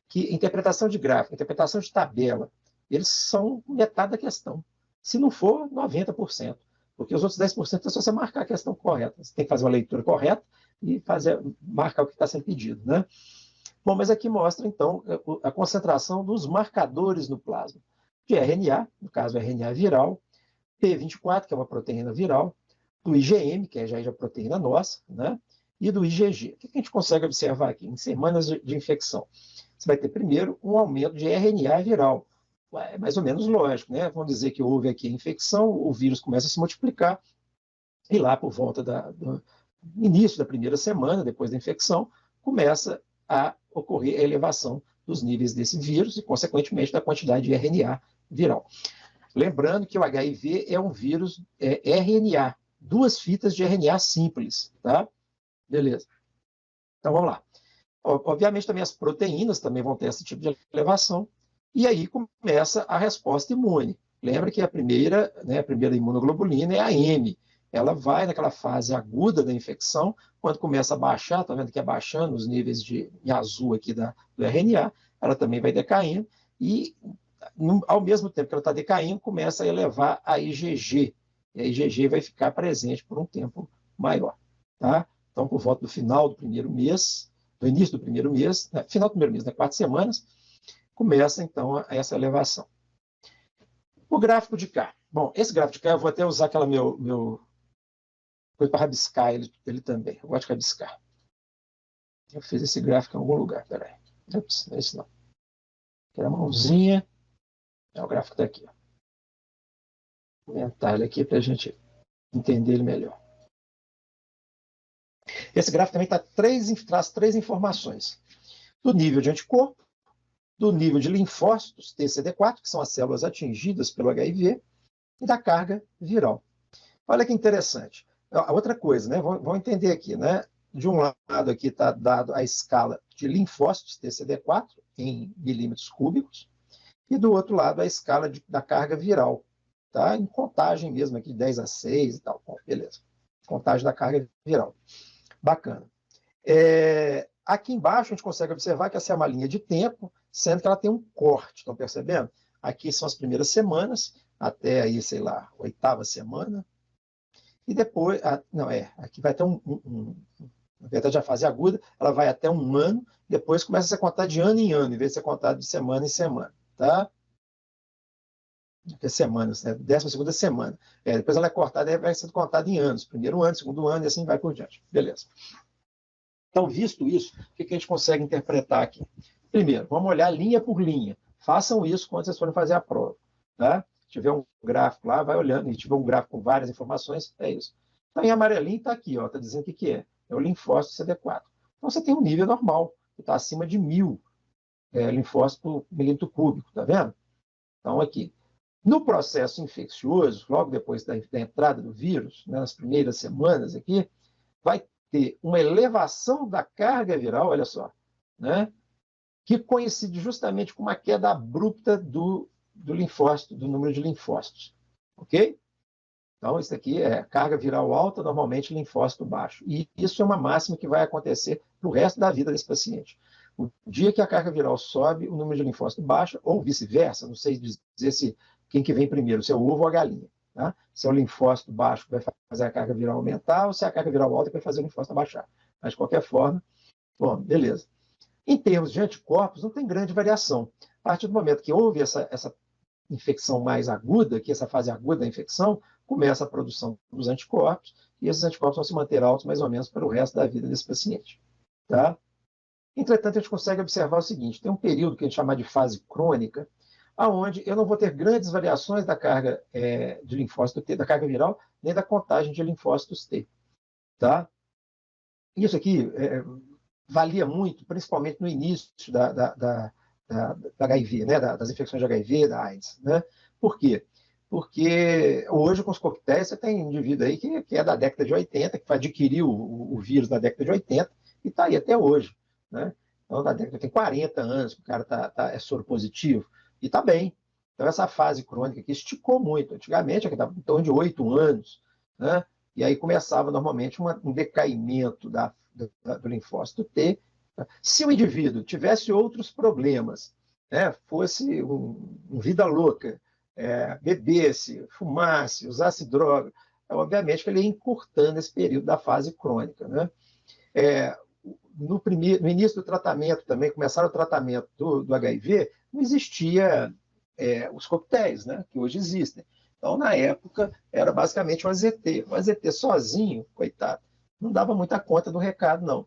que interpretação de gráfico, interpretação de tabela, eles são metade da questão. Se não for, 90%. Porque os outros 10% é só você marcar a questão correta. Você tem que fazer uma leitura correta e marcar o que está sendo pedido, né? Bom, mas aqui mostra, então, a concentração dos marcadores no plasma. De RNA, no caso, RNA viral, P24, que é uma proteína viral, do IgM, que é já a proteína nossa, né? E do IgG. O que a gente consegue observar aqui? Em semanas de infecção, você vai ter primeiro um aumento de RNA viral. É mais ou menos lógico, né? Vamos dizer que houve aqui a infecção, o vírus começa a se multiplicar, e lá por volta do início da primeira semana, depois da infecção, começa a ocorrer a elevação dos níveis desse vírus e, consequentemente, da quantidade de RNA viral. Lembrando que o HIV é um vírus RNA, 2 fitas de RNA simples, tá? Beleza. Então, vamos lá. Obviamente, também as proteínas também vão ter esse tipo de elevação, e aí começa a resposta imune. Lembra que a primeira imunoglobulina é a M. Ela vai naquela fase aguda da infecção, quando começa a baixar, está vendo que é baixando os níveis em azul aqui do RNA, ela também vai decaindo, e ao mesmo tempo que ela está decaindo, começa a elevar a IgG, e a IgG vai ficar presente por um tempo maior. Tá? Então, por volta do final do primeiro mês, do início do primeiro mês, final do primeiro mês, 4 semanas, começa então essa elevação. O gráfico de cá. Bom, esse gráfico de cá eu vou até usar aquela meu coisa para rabiscar ele também. Eu gosto de rabiscar. Eu fiz esse gráfico em algum lugar, peraí. Ups, não é isso não. Aqui é a mãozinha. O gráfico está aqui. Vou aumentar ele aqui para a gente entender ele melhor. Esse gráfico também traz 3 informações. Do nível de anticorpo, do nível de linfócitos, TCD4, que são as células atingidas pelo HIV, e da carga viral. Olha que interessante. A outra coisa, né? Vamos entender aqui, né? De um lado aqui está dado a escala de linfócitos, TCD4, em milímetros cúbicos, e do outro lado a escala da carga viral, tá? Em contagem mesmo, aqui 10 a 6 e tal. Bom, beleza. Contagem da carga viral. Bacana. Aqui embaixo a gente consegue observar que essa é uma linha de tempo, sendo que ela tem um corte, estão percebendo? Aqui são as primeiras semanas, até aí, sei lá, 8ª semana. E depois, aqui vai ter na verdade a fase aguda, ela vai até 1 ano, depois começa a ser contada de ano em ano, em vez de ser contada de semana em semana, tá? Semanas, né? 12ª semana. Depois ela é cortada e vai sendo contada em anos, primeiro ano, segundo ano, e assim vai por diante. Beleza. Então, visto isso, o que a gente consegue interpretar aqui? Primeiro, vamos olhar linha por linha. Façam isso quando vocês forem fazer a prova. Tá? Se tiver um gráfico lá, vai olhando. E tiver um gráfico com várias informações, é isso. Então, em amarelinho está aqui, está dizendo o que é. É o linfócito CD4. Então, você tem um nível normal, que está acima de 1000 linfócitos por milímetro cúbico. Está vendo? Então, aqui. No processo infeccioso, logo depois da entrada do vírus, né, nas primeiras semanas aqui, vai ter uma elevação da carga viral, olha só, né, que coincide justamente com uma queda abrupta do linfócito, do número de linfócitos. Ok? Então, isso aqui é carga viral alta, normalmente linfócito baixo. E isso é uma máxima que vai acontecer para o resto da vida desse paciente. O dia que a carga viral sobe, o número de linfócito baixa, ou vice-versa, não sei dizer quem que vem primeiro, se é o ovo ou a galinha. Tá? Se é o linfócito baixo que vai fazer a carga viral aumentar, ou se é a carga viral alta que vai fazer o linfócito abaixar. Mas, de qualquer forma, bom, beleza. Em termos de anticorpos, não tem grande variação. A partir do momento que houve essa infecção mais aguda, que essa fase aguda da infecção, começa a produção dos anticorpos, e esses anticorpos vão se manter altos mais ou menos para o resto da vida desse paciente. Tá? Entretanto, a gente consegue observar o seguinte, tem um período que a gente chama de fase crônica, onde eu não vou ter grandes variações da carga de linfócito T, da carga viral, nem da contagem de linfócitos T. Tá? Isso aqui valia muito, principalmente no início da HIV, né? Das infecções de HIV, da AIDS. Né? Por quê? Porque hoje, com os coquetéis, você tem um indivíduo aí que é da década de 80, que adquiriu o vírus na década de 80 e está aí até hoje. Né? Então, na década tem 40 anos que o cara é soro positivo e está bem. Então, essa fase crônica aqui esticou muito. Antigamente, aqui estava em torno de 8 anos, né? E aí começava normalmente um decaimento do linfócito T. Se o indivíduo tivesse outros problemas, né, fosse um vida louca, bebesse, fumasse, usasse droga, obviamente que ele ia encurtando esse período da fase crônica. Né? No início do tratamento também, começaram o tratamento do HIV, não existia os coquetéis, né, que hoje existem. Então, na época, era basicamente o AZT. O AZT sozinho, coitado, não dava muita conta do recado, não.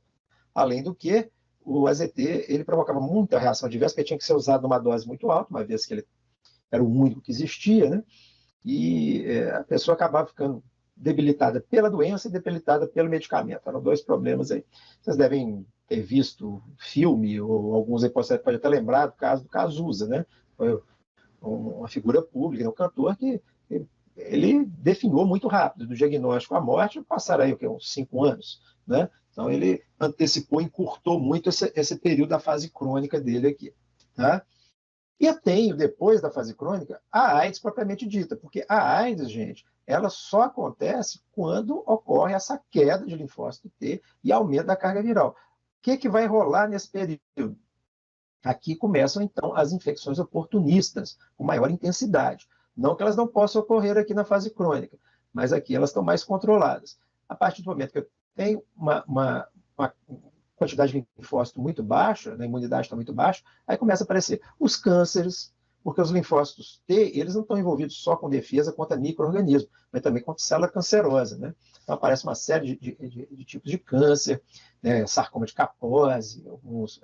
Além do que, o AZT ele provocava muita reação adversa, porque tinha que ser usado numa dose muito alta, uma vez que ele era o único que existia, né? E a pessoa acabava ficando debilitada pela doença e debilitada pelo medicamento. Eram dois problemas aí. Vocês devem ter visto filme, ou alguns aí podem até lembrar do caso do Cazuza, né? Foi uma figura pública, um cantor que ele definhou muito rápido, do diagnóstico à morte, passaram aí uns 5 anos. Né? Então ele antecipou, encurtou muito esse período da fase crônica dele aqui. Tá? E eu tenho, depois da fase crônica, a AIDS propriamente dita, porque a AIDS, gente, ela só acontece quando ocorre essa queda de linfócito T e aumento da carga viral. O que vai rolar nesse período? Aqui começam, então, as infecções oportunistas, com maior intensidade. Não que elas não possam ocorrer aqui na fase crônica, mas aqui elas estão mais controladas. A partir do momento que eu tenho uma quantidade de linfócito muito baixa, a imunidade está muito baixa, aí começa a aparecer os cânceres, porque os linfócitos T, eles não estão envolvidos só com defesa contra micro-organismos, mas também contra célula cancerosa. Né? Então aparece uma série de tipos de câncer, né? Sarcoma de Kaposi, alguns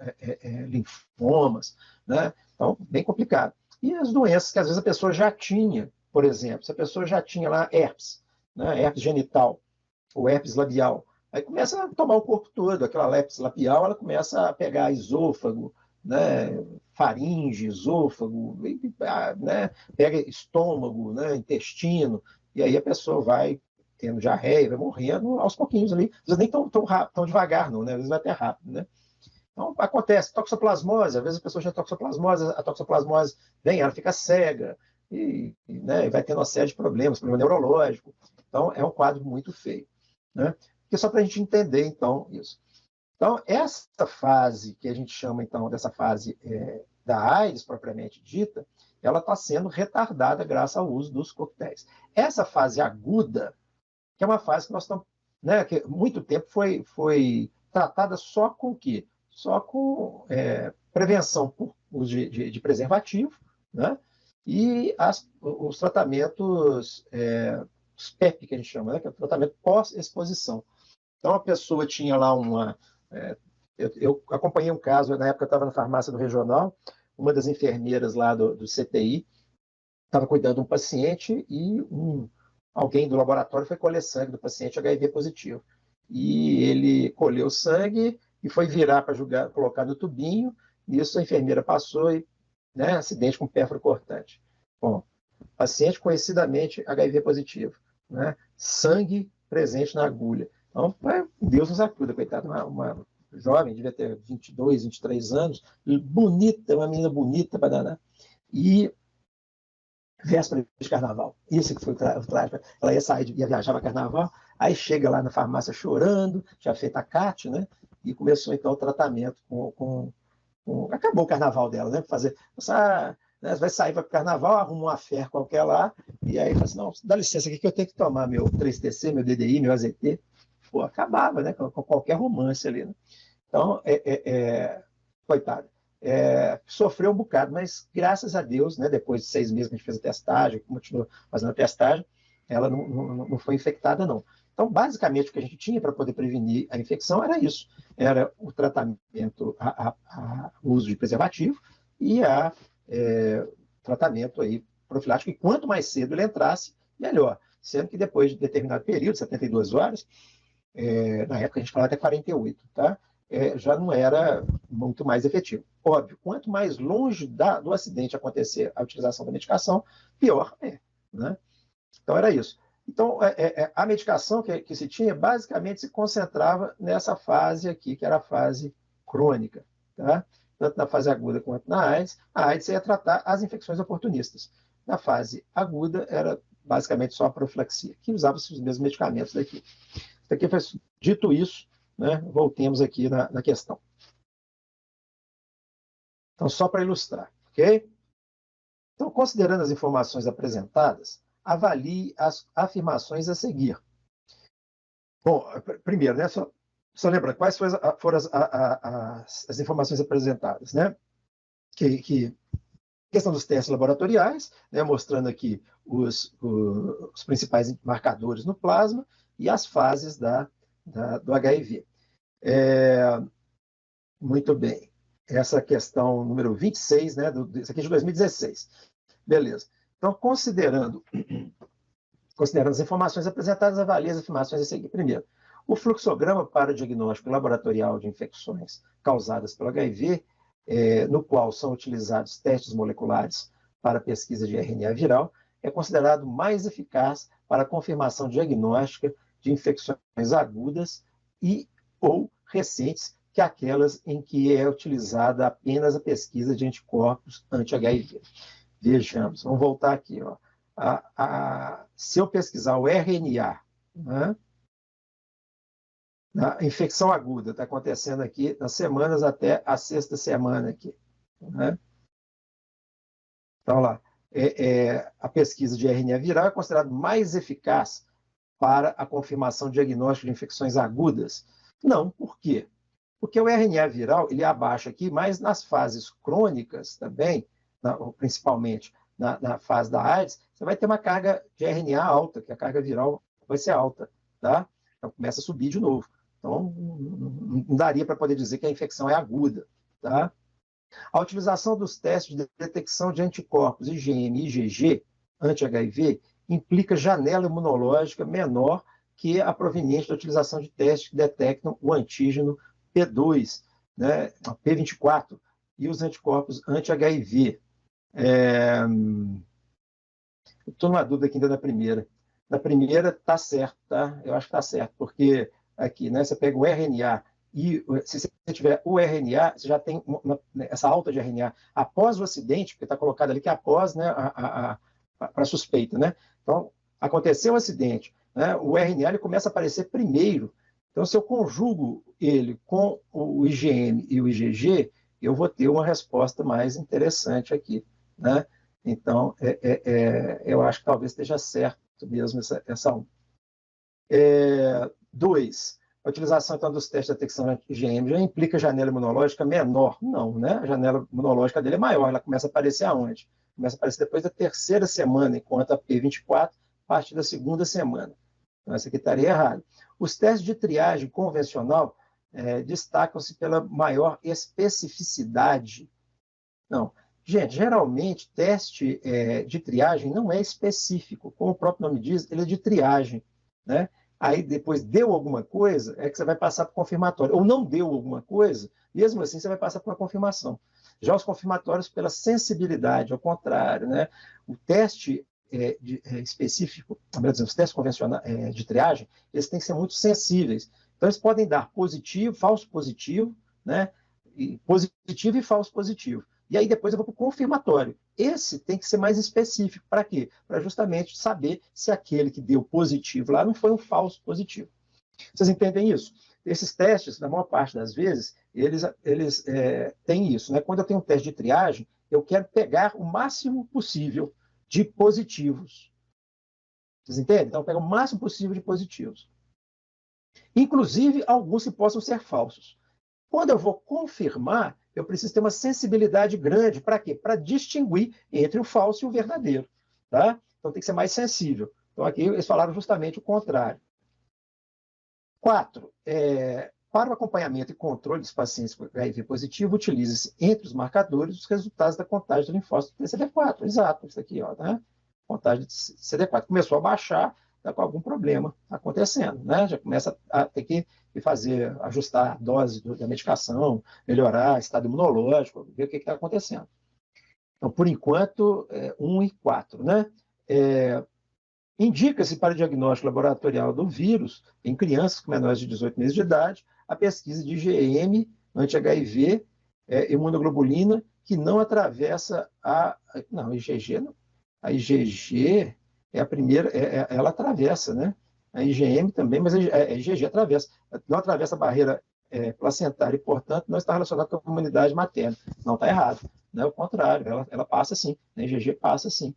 linfomas. Né? Então, bem complicado. E as doenças que às vezes a pessoa já tinha, por exemplo, se a pessoa já tinha lá herpes, né? Herpes genital, ou herpes labial, aí começa a tomar o corpo todo, aquela herpes labial, ela começa a pegar esôfago, né? Faringe, esôfago, né? Pega estômago, né? Intestino, e aí a pessoa vai tendo diarreia, vai morrendo aos pouquinhos ali, às vezes nem tão devagar, não, né? Às vezes vai até rápido, né? Então, acontece, toxoplasmose, às vezes a pessoa já tem toxoplasmose, a toxoplasmose vem, ela fica cega, né, vai tendo uma série de problemas, problema neurológico. Então, é um quadro muito feio. Né? Porque só para a gente entender, então, isso. Então, essa fase, que a gente chama, então, dessa fase da AIDS, propriamente dita, ela está sendo retardada graças ao uso dos coquetéis. Essa fase aguda, que é uma fase que nós estamos, né, que muito tempo foi tratada só com o quê? Só com prevenção por uso de preservativo, né? E os tratamentos, os PEP, que a gente chama, né? Que é o tratamento pós-exposição. Então, a pessoa tinha lá eu acompanhei um caso, na época eu estava na farmácia do Regional, uma das enfermeiras lá do CTI estava cuidando de um paciente e alguém do laboratório foi colher sangue do paciente HIV positivo. E ele colheu o sangue e foi virar para colocar no tubinho, e isso a enfermeira passou e, né, acidente com pérfuro cortante. Bom, paciente conhecidamente HIV positivo, né, sangue presente na agulha. Então, Deus nos acuda, coitado, uma jovem, devia ter 22, 23 anos, bonita, uma menina bonita para danar. E véspera de carnaval, isso que foi o trágico. Ela ia viajar para carnaval, aí chega lá na farmácia chorando, já feita a CAT, né? E começou então o tratamento acabou o carnaval dela, né? né? Você vai sair para o carnaval, arruma uma fé qualquer lá, e aí fala assim, não, dá licença aqui que eu tenho que tomar meu 3TC, meu DDI, meu AZT. Pô, acabava, né? Com qualquer romance ali, né? Então, coitada, sofreu um bocado, mas graças a Deus, né, depois de 6 meses que a gente fez a testagem, continuou fazendo a testagem, ela não foi infectada, não. Então, basicamente, o que a gente tinha para poder prevenir a infecção era isso. Era o tratamento, o uso de preservativo e tratamento aí profilático. E quanto mais cedo ele entrasse, melhor. Sendo que depois de determinado período, 72 horas, na época a gente falava até 48, tá? Já não era muito mais efetivo. Óbvio, quanto mais longe do acidente acontecer a utilização da medicação, pior é, né? Então, era isso. Então, a medicação que se tinha, basicamente, se concentrava nessa fase aqui, que era a fase crônica, tá? Tanto na fase aguda quanto na AIDS. A AIDS ia tratar as infecções oportunistas. Na fase aguda, era basicamente só a profilaxia, que usava os mesmos medicamentos daqui. Dito isso, né, voltemos aqui na questão. Então, só para ilustrar, ok? Então, considerando as informações apresentadas, avalie as afirmações a seguir. Bom, primeiro, né, só lembrando, quais foram as informações apresentadas, né? Questão dos testes laboratoriais, né, mostrando aqui os principais marcadores no plasma e as fases do HIV. Muito bem. Essa questão número 26, né, isso aqui é de 2016. Beleza. Então, considerando as informações apresentadas, avalie as afirmações a seguir. Primeiro, o fluxograma para o diagnóstico laboratorial de infecções causadas pelo HIV, no qual são utilizados testes moleculares para pesquisa de RNA viral, é considerado mais eficaz para a confirmação diagnóstica de infecções agudas ou recentes que aquelas em que é utilizada apenas a pesquisa de anticorpos anti-HIV. Vejamos, vamos voltar aqui. Ó. Se eu pesquisar o RNA, né, a infecção aguda está acontecendo aqui nas semanas até a 6ª semana aqui. Né? Então, lá, a pesquisa de RNA viral é considerada mais eficaz para a confirmação diagnóstica de infecções agudas? Não, por quê? Porque o RNA viral, ele abaixa aqui, mas nas fases crônicas também, principalmente na fase da AIDS, você vai ter uma carga de RNA alta, que a carga viral vai ser alta, tá? Então começa a subir de novo. Então, não daria para poder dizer que a infecção é aguda, tá? A utilização dos testes de detecção de anticorpos IgM e IgG anti-HIV implica janela imunológica menor que a proveniente da utilização de testes que detectam o antígeno P2, né, P24, e os anticorpos anti-HIV. Estou numa dúvida aqui ainda da primeira. Na primeira está certo, tá? Eu acho que está certo, porque aqui, né, você pega o RNA e se você tiver o RNA, você já tem essa alta de RNA após o acidente, porque está colocado ali que é após, né, para suspeita, né? Então, aconteceu o acidente, né, o RNA ele começa a aparecer primeiro. Então, se eu conjugo ele com o IgM e o IgG, eu vou ter uma resposta mais interessante aqui, né? Então, eu acho que talvez esteja certo mesmo essa 1. 2. A utilização, então, dos testes de detecção de IgM já implica janela imunológica menor? Não, né? A janela imunológica dele é maior, ela começa a aparecer aonde? Começa a aparecer depois da 3ª semana, enquanto a P24 a partir da 2ª semana. Então, essa aqui estaria errada. Os testes de triagem convencional destacam-se pela maior especificidade. Não. Gente, geralmente, teste de triagem não é específico. Como o próprio nome diz, ele é de triagem, né? Aí, depois, deu alguma coisa, é que você vai passar para o confirmatório. Ou não deu alguma coisa, mesmo assim, você vai passar para uma confirmação. Já os confirmatórios, pela sensibilidade, ao contrário, né? O teste específico, os testes convencionais de triagem, eles têm que ser muito sensíveis. Então, eles podem dar positivo, falso positivo, né? Positivo e falso positivo. E aí depois eu vou para o confirmatório. Esse tem que ser mais específico. Para quê? Para justamente saber se aquele que deu positivo lá não foi um falso positivo. Vocês entendem isso? Esses testes, na maior parte das vezes, eles têm isso. Né? Quando eu tenho um teste de triagem, Eu quero pegar o máximo possível de positivos. Vocês entendem? Então, eu pego o máximo possível de positivos. Inclusive, alguns que possam ser falsos. Quando eu vou confirmar, eu preciso ter uma sensibilidade grande. Para quê? Para distinguir entre o falso e o verdadeiro. Tá? Então, tem que ser mais sensível. Então, aqui eles falaram justamente o contrário. 4. Para o acompanhamento e controle dos pacientes com HIV positivo, utilize-se entre os marcadores os resultados da contagem do linfócito de CD4. Exato, isso aqui, ó, né? Contagem de CD4 começou a baixar, está com algum problema acontecendo, né? Já começa a ter que fazer, ajustar a dose da medicação, melhorar o estado imunológico, ver o que está acontecendo. Então, por enquanto, 1 e 4, né? Indica-se para o diagnóstico laboratorial do vírus em crianças com menores de 18 meses de idade a pesquisa de IgM, anti-HIV, imunoglobulina, que não atravessa não, IgG não. A IgG é a primeira, ela atravessa, né? A IgM também, mas a IgG atravessa. Não atravessa a barreira placentária e, portanto, não está relacionada com a comunidade materna. Não está errado. Né? Ao contrário, ela passa sim. A IgG passa sim.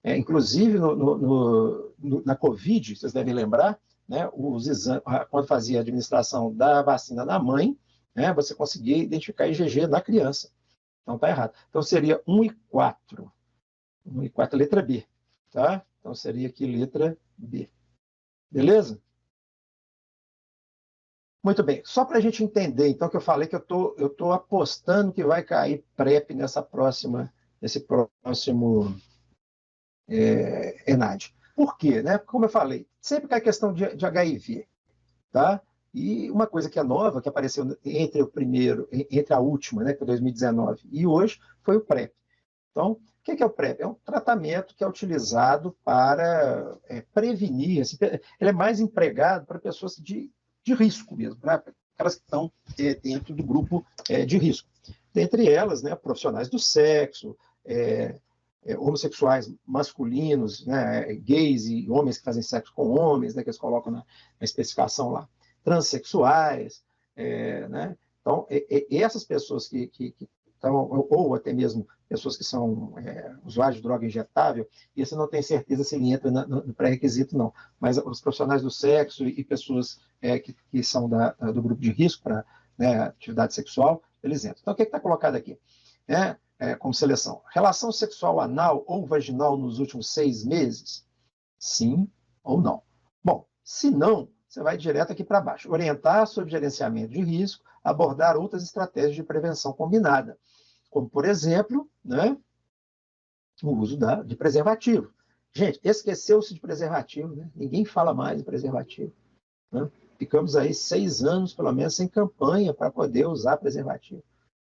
Inclusive, na Covid, vocês devem lembrar, né, os exames, quando fazia a administração da vacina na mãe, né, você conseguia identificar IgG na criança. Então, está errado. Então, seria 1 e 4. 1 e 4, letra B. Tá? Então, seria aqui letra B. Beleza? Muito bem. Só para a gente entender, então, que eu falei que eu tô apostando que vai cair PrEP nesse próximo ENAD. Por quê? Né? Como eu falei, sempre cai questão de HIV. Tá? E uma coisa que é nova, que apareceu entre a última, né, que foi 2019, e hoje, foi o PrEP. Então, o que é o PrEP? É um tratamento que é utilizado para prevenir. Assim, ele é mais empregado para pessoas de risco mesmo, para aquelas que estão dentro do grupo de risco. Dentre elas, né, profissionais do sexo, homossexuais masculinos, né, gays e homens que fazem sexo com homens, né, que eles colocam na especificação lá, transexuais, né? Então, essas pessoas que estão, ou até mesmo pessoas que são usuários de droga injetável, isso não tem certeza se ele entra no pré-requisito, não. Mas os profissionais do sexo e pessoas que são do grupo de risco para, né, atividade sexual, eles entram. Então, o que está colocado aqui? Como seleção. Relação sexual anal ou vaginal nos últimos 6 meses? Sim ou não? Bom, se não, você vai direto aqui para baixo. Orientar sobre gerenciamento de risco, abordar outras estratégias de prevenção combinada, como, por exemplo, né, o uso de preservativo. Gente, esqueceu-se de preservativo, né? Ninguém fala mais de preservativo. Né? Ficamos aí 6 anos, pelo menos, sem campanha para poder usar preservativo.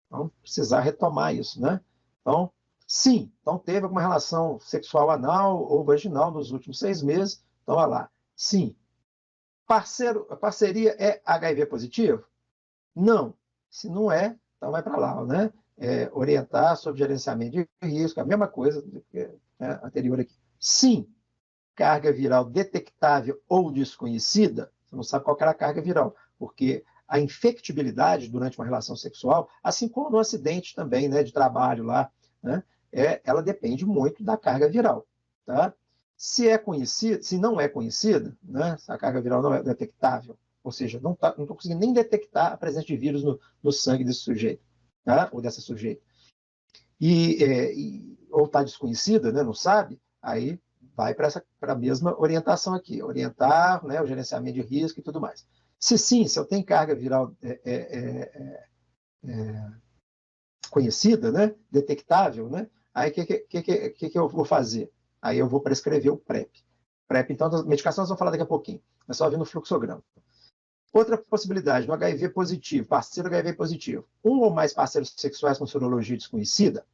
Então, precisar retomar isso, né? Então, sim, então teve alguma relação sexual anal ou vaginal nos últimos 6 meses, então, olha lá, sim. A parceria é HIV positivo? Não. Se não é, então vai para lá, né? Orientar sobre gerenciamento de risco, a mesma coisa do que anterior aqui. Sim. Carga viral detectável ou desconhecida? Você não sabe qual era a carga viral, porque a infectibilidade durante uma relação sexual, assim como no acidente também, né, de trabalho lá, né, ela depende muito da carga viral, tá? Se não é conhecida, né, se a carga viral não é detectável, ou seja, não estou conseguindo nem detectar a presença de vírus no sangue desse sujeito, tá? Ou dessa sujeita, ou está desconhecida, né, não sabe, aí vai para a mesma orientação aqui, orientar, né, o gerenciamento de risco e tudo mais. Se sim, se eu tenho carga viral conhecida, né, detectável, né, aí o que eu vou fazer? Aí eu vou prescrever o PrEP. PrEP, então, das medicações nós vamos falar daqui a pouquinho. É só ver no fluxograma. Outra possibilidade, no HIV positivo, parceiro HIV positivo. Um ou mais parceiros sexuais com sorologia desconhecida?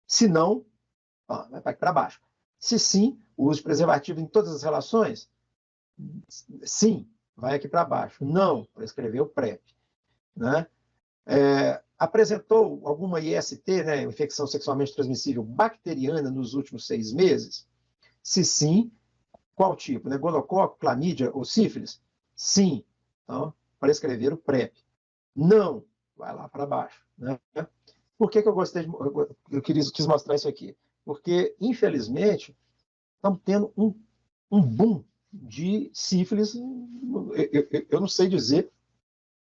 Se não, vai para baixo. Se sim, o uso de preservativo em todas as relações? Sim, vai aqui para baixo. Não, prescrever o PrEP. Né? Apresentou alguma IST, né, infecção sexualmente transmissível bacteriana nos últimos 6 meses? Se sim, qual tipo? Né? Gonococo, clamídia ou sífilis? Sim. Então, prescrever o PrEP. Não, vai lá para baixo. Né? Por que eu quis mostrar isso aqui? Porque, infelizmente, estamos tendo um boom de sífilis. Eu não sei dizer,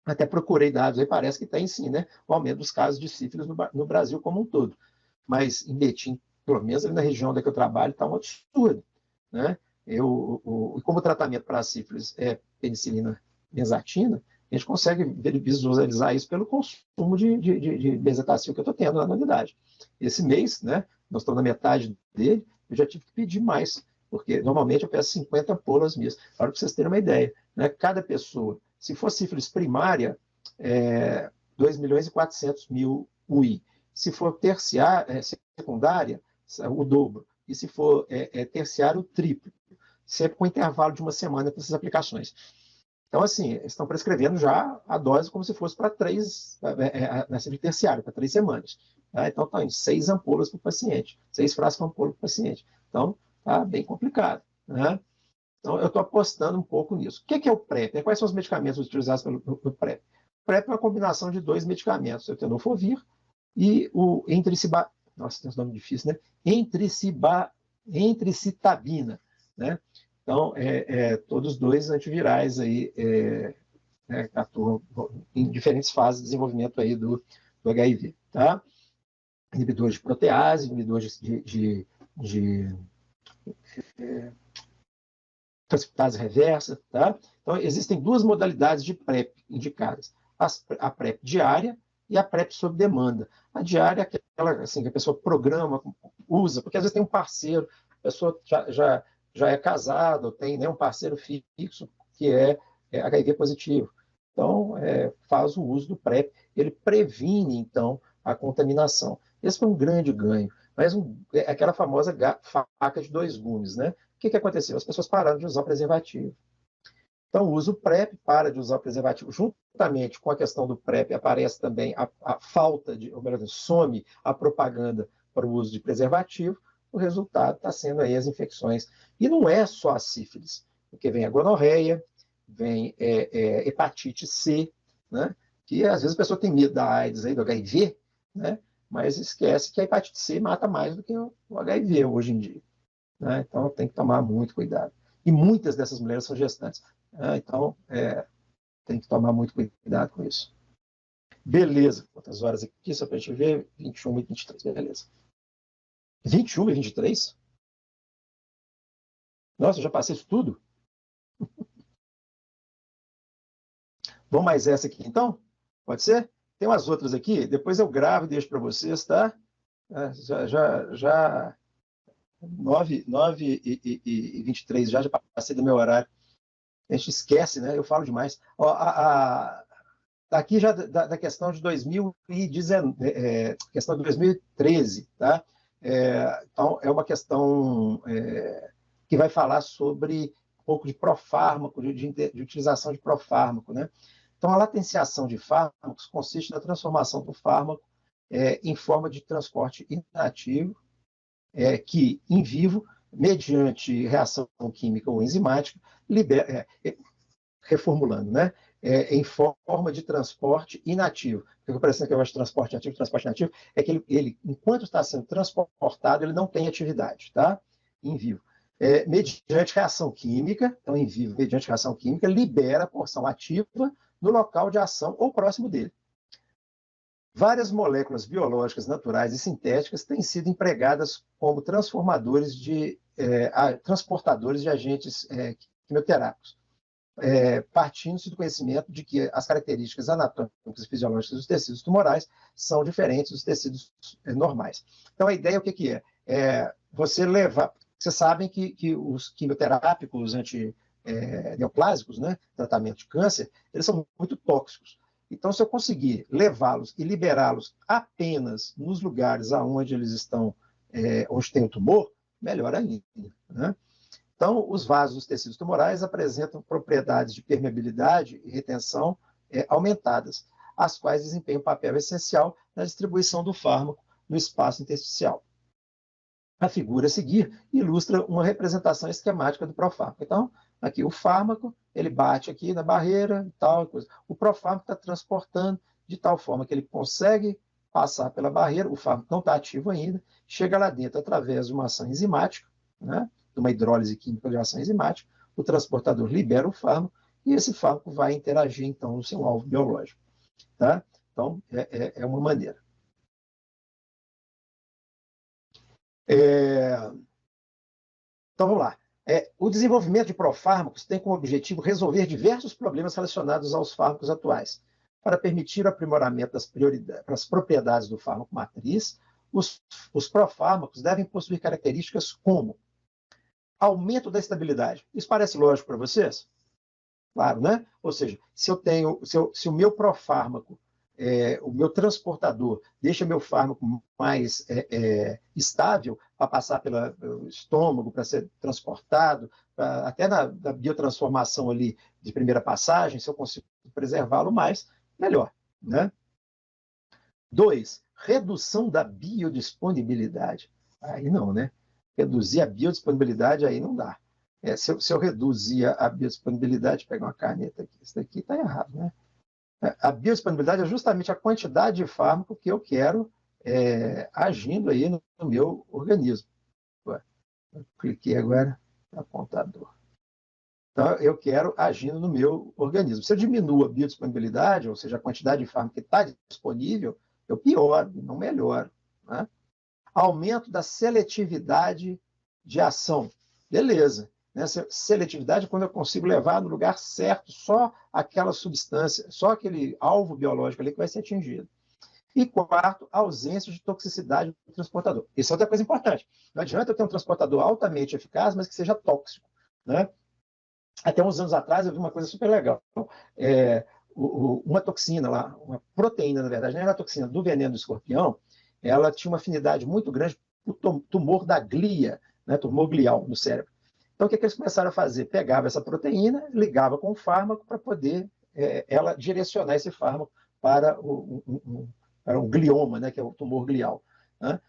até procurei dados aí, parece que tem sim, né? O aumento dos casos de sífilis no Brasil como um todo. Mas em Betim, pelo menos ali na região onde eu trabalho, está um absurdo, né? Como o tratamento para a sífilis é penicilina benzatina, a gente consegue visualizar isso pelo consumo de bezetacil que eu estou tendo lá na unidade. Esse mês, né, nós estamos na metade dele, eu já tive que pedir mais, porque normalmente eu peço 50 ampolas mesmo. Para vocês terem uma ideia, né, cada pessoa, se for sífilis primária, 2.400.000 UI. Se for secundária, o dobro. E se for terciário, o triplo. Sempre com intervalo de uma semana para essas aplicações. Então, assim, estão prescrevendo já a dose como se fosse para 3, na sífilis terciária, para 3 semanas. Tá? Então, estão indo 6 ampolas para o paciente, 6 frascos por ampola para o paciente. Então, está bem complicado. Né? Então, eu estou apostando um pouco nisso. O que é o PrEP? Quais são os medicamentos utilizados no PrEP? O PrEP é uma combinação de 2 medicamentos, o tenofovir e o nossa, tem um nome difícil, né? Entricitabina, né? Então, todos 2 antivirais aí, atuam em diferentes fases de desenvolvimento aí do HIV, tá? Inibidores de protease, inibidores de transcriptase reversa, tá? Então, existem 2 modalidades de PrEP indicadas. A PrEP diária e a PrEP sob demanda. A diária é aquela assim, que a pessoa programa, usa, porque às vezes tem um parceiro, a pessoa já é casada, ou tem, né, um parceiro fixo que é HIV positivo. Então, faz o uso do PrEP. Ele previne, então, a contaminação. Esse foi um grande ganho. Mas aquela famosa faca de 2 gumes, né? O que aconteceu? As pessoas pararam de usar o preservativo. Então, o uso PrEP para de usar o preservativo. Juntamente com a questão do PrEP, aparece também a falta ou melhor, some a propaganda para o uso de preservativo. O resultado está sendo aí as infecções. E não é só a sífilis, porque vem a gonorreia, vem hepatite C, né? Que às vezes a pessoa tem medo da AIDS, aí, do HIV, né? Mas esquece que a hepatite C mata mais do que o HIV hoje em dia. Né? Então tem que tomar muito cuidado. E muitas dessas mulheres são gestantes. Né? Então tem que tomar muito cuidado com isso. Beleza. Quantas horas aqui, só para a gente ver? 21 e 23, beleza. 21 e 23? Nossa, eu já passei isso tudo? Vamos mais essa aqui, então? Pode ser? Tem umas outras aqui, depois eu gravo e deixo para vocês, tá? Já 9 e 23, já passei do meu horário. A gente esquece, né? Eu falo demais. Ó, aqui já da questão de 2019, questão de 2013, tá? Então, é uma questão que vai falar sobre um pouco de profármaco, de utilização de profármaco, né? Então, a latenciação de fármacos consiste na transformação do fármaco em forma de transporte inativo, que, em vivo, mediante reação química ou enzimática, reformulando, né? Em forma de transporte inativo. O que eu parecendo que eu acho de transporte inativo é que ele, enquanto está sendo transportado, ele não tem atividade, tá? Em vivo. Mediante reação química, então em vivo, mediante reação química, libera a porção ativa no local de ação ou próximo dele. Várias moléculas biológicas naturais e sintéticas têm sido empregadas como transportadores de agentes quimioterápicos, partindo-se do conhecimento de que as características anatômicas e fisiológicas dos tecidos tumorais são diferentes dos tecidos normais. Então, a ideia o que é? Você levar... Vocês sabem que os quimioterápicos neoplásicos, né, tratamento de câncer, eles são muito tóxicos. Então, se eu conseguir levá-los e liberá-los apenas nos lugares onde eles estão, onde tem o tumor, melhor ainda. Né? Então, os vasos dos tecidos tumorais apresentam propriedades de permeabilidade e retenção aumentadas, as quais desempenham um papel essencial na distribuição do fármaco no espaço intersticial. A figura a seguir ilustra uma representação esquemática do profármaco. Então, aqui o fármaco, ele bate aqui na barreira e tal coisa. O profármaco está transportando de tal forma que ele consegue passar pela barreira, o fármaco não está ativo ainda, chega lá dentro através de uma ação enzimática, né, de uma hidrólise química de ação enzimática, o transportador libera o fármaco e esse fármaco vai interagir, então, no seu alvo biológico. Tá? Então, é uma maneira. Então, vamos lá. O desenvolvimento de profármacos tem como objetivo resolver diversos problemas relacionados aos fármacos atuais. Para permitir o aprimoramento das propriedades do fármaco matriz, os profármacos devem possuir características como aumento da estabilidade. Isso parece lógico para vocês? Claro, né? Ou seja, se o meu profármaco, o meu transportador, deixa meu fármaco mais estável para passar pelo estômago, para ser transportado, até na biotransformação ali de primeira passagem, se eu consigo preservá-lo mais, melhor, né? 2, redução da biodisponibilidade. Aí não, né? Reduzir a biodisponibilidade aí não dá. Se eu reduzir a biodisponibilidade, vou pegar uma caneta aqui, isso daqui está errado, né? A biodisponibilidade é justamente a quantidade de fármaco que eu quero agindo aí no meu organismo. Eu cliquei agora no apontador. Então, eu quero agindo no meu organismo. Se eu diminuo a biodisponibilidade, ou seja, a quantidade de fármaco que está disponível, eu pioro, não melhoro, né? Aumento da seletividade de ação. Beleza. Nessa seletividade, quando eu consigo levar no lugar certo só aquela substância, só aquele alvo biológico ali que vai ser atingido. E 4, ausência de toxicidade do transportador. Isso é outra coisa importante. Não adianta eu ter um transportador altamente eficaz, mas que seja tóxico, né? Até uns anos atrás eu vi uma coisa super legal. Uma toxina lá, uma proteína, na verdade, não era a toxina do veneno do escorpião, ela tinha uma afinidade muito grande para o tumor da glia, né, tumor glial no cérebro. Então, o que eles começaram a fazer? Pegava essa proteína, ligava com o fármaco para poder ela direcionar esse fármaco para um glioma, né, que é o tumor glial, né?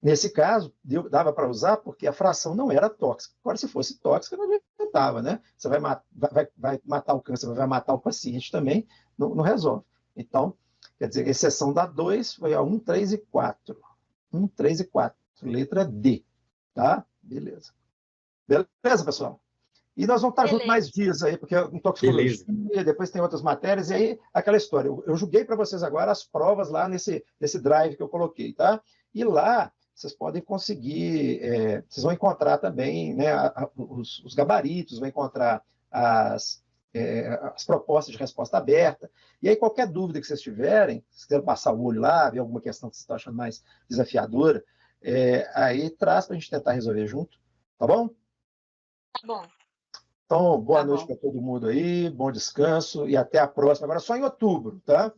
Nesse caso, dava para usar porque a fração não era tóxica. Agora, se fosse tóxica, não adiantava, né? Você vai matar o câncer, vai matar o paciente também, não resolve. Então, quer dizer, exceção da 2 foi a 1, 3 e 4. 1, 3 e 4. Letra D. Tá? Beleza. Beleza, pessoal? E nós vamos estar juntos mais dias aí, porque em toxicologia, depois tem outras matérias, e aí aquela história. Eu joguei para vocês agora as provas lá nesse drive que eu coloquei, tá? E lá vocês podem conseguir, vocês vão encontrar também, né, os gabaritos, vão encontrar as propostas de resposta aberta. E aí, qualquer dúvida que vocês tiverem, se quiserem passar o olho lá, ver alguma questão que vocês estão achando mais desafiadora, aí traz para a gente tentar resolver junto. Tá bom?
Tá bom.
Então, boa noite para todo mundo aí, bom descanso e até a próxima. Agora só em outubro, tá?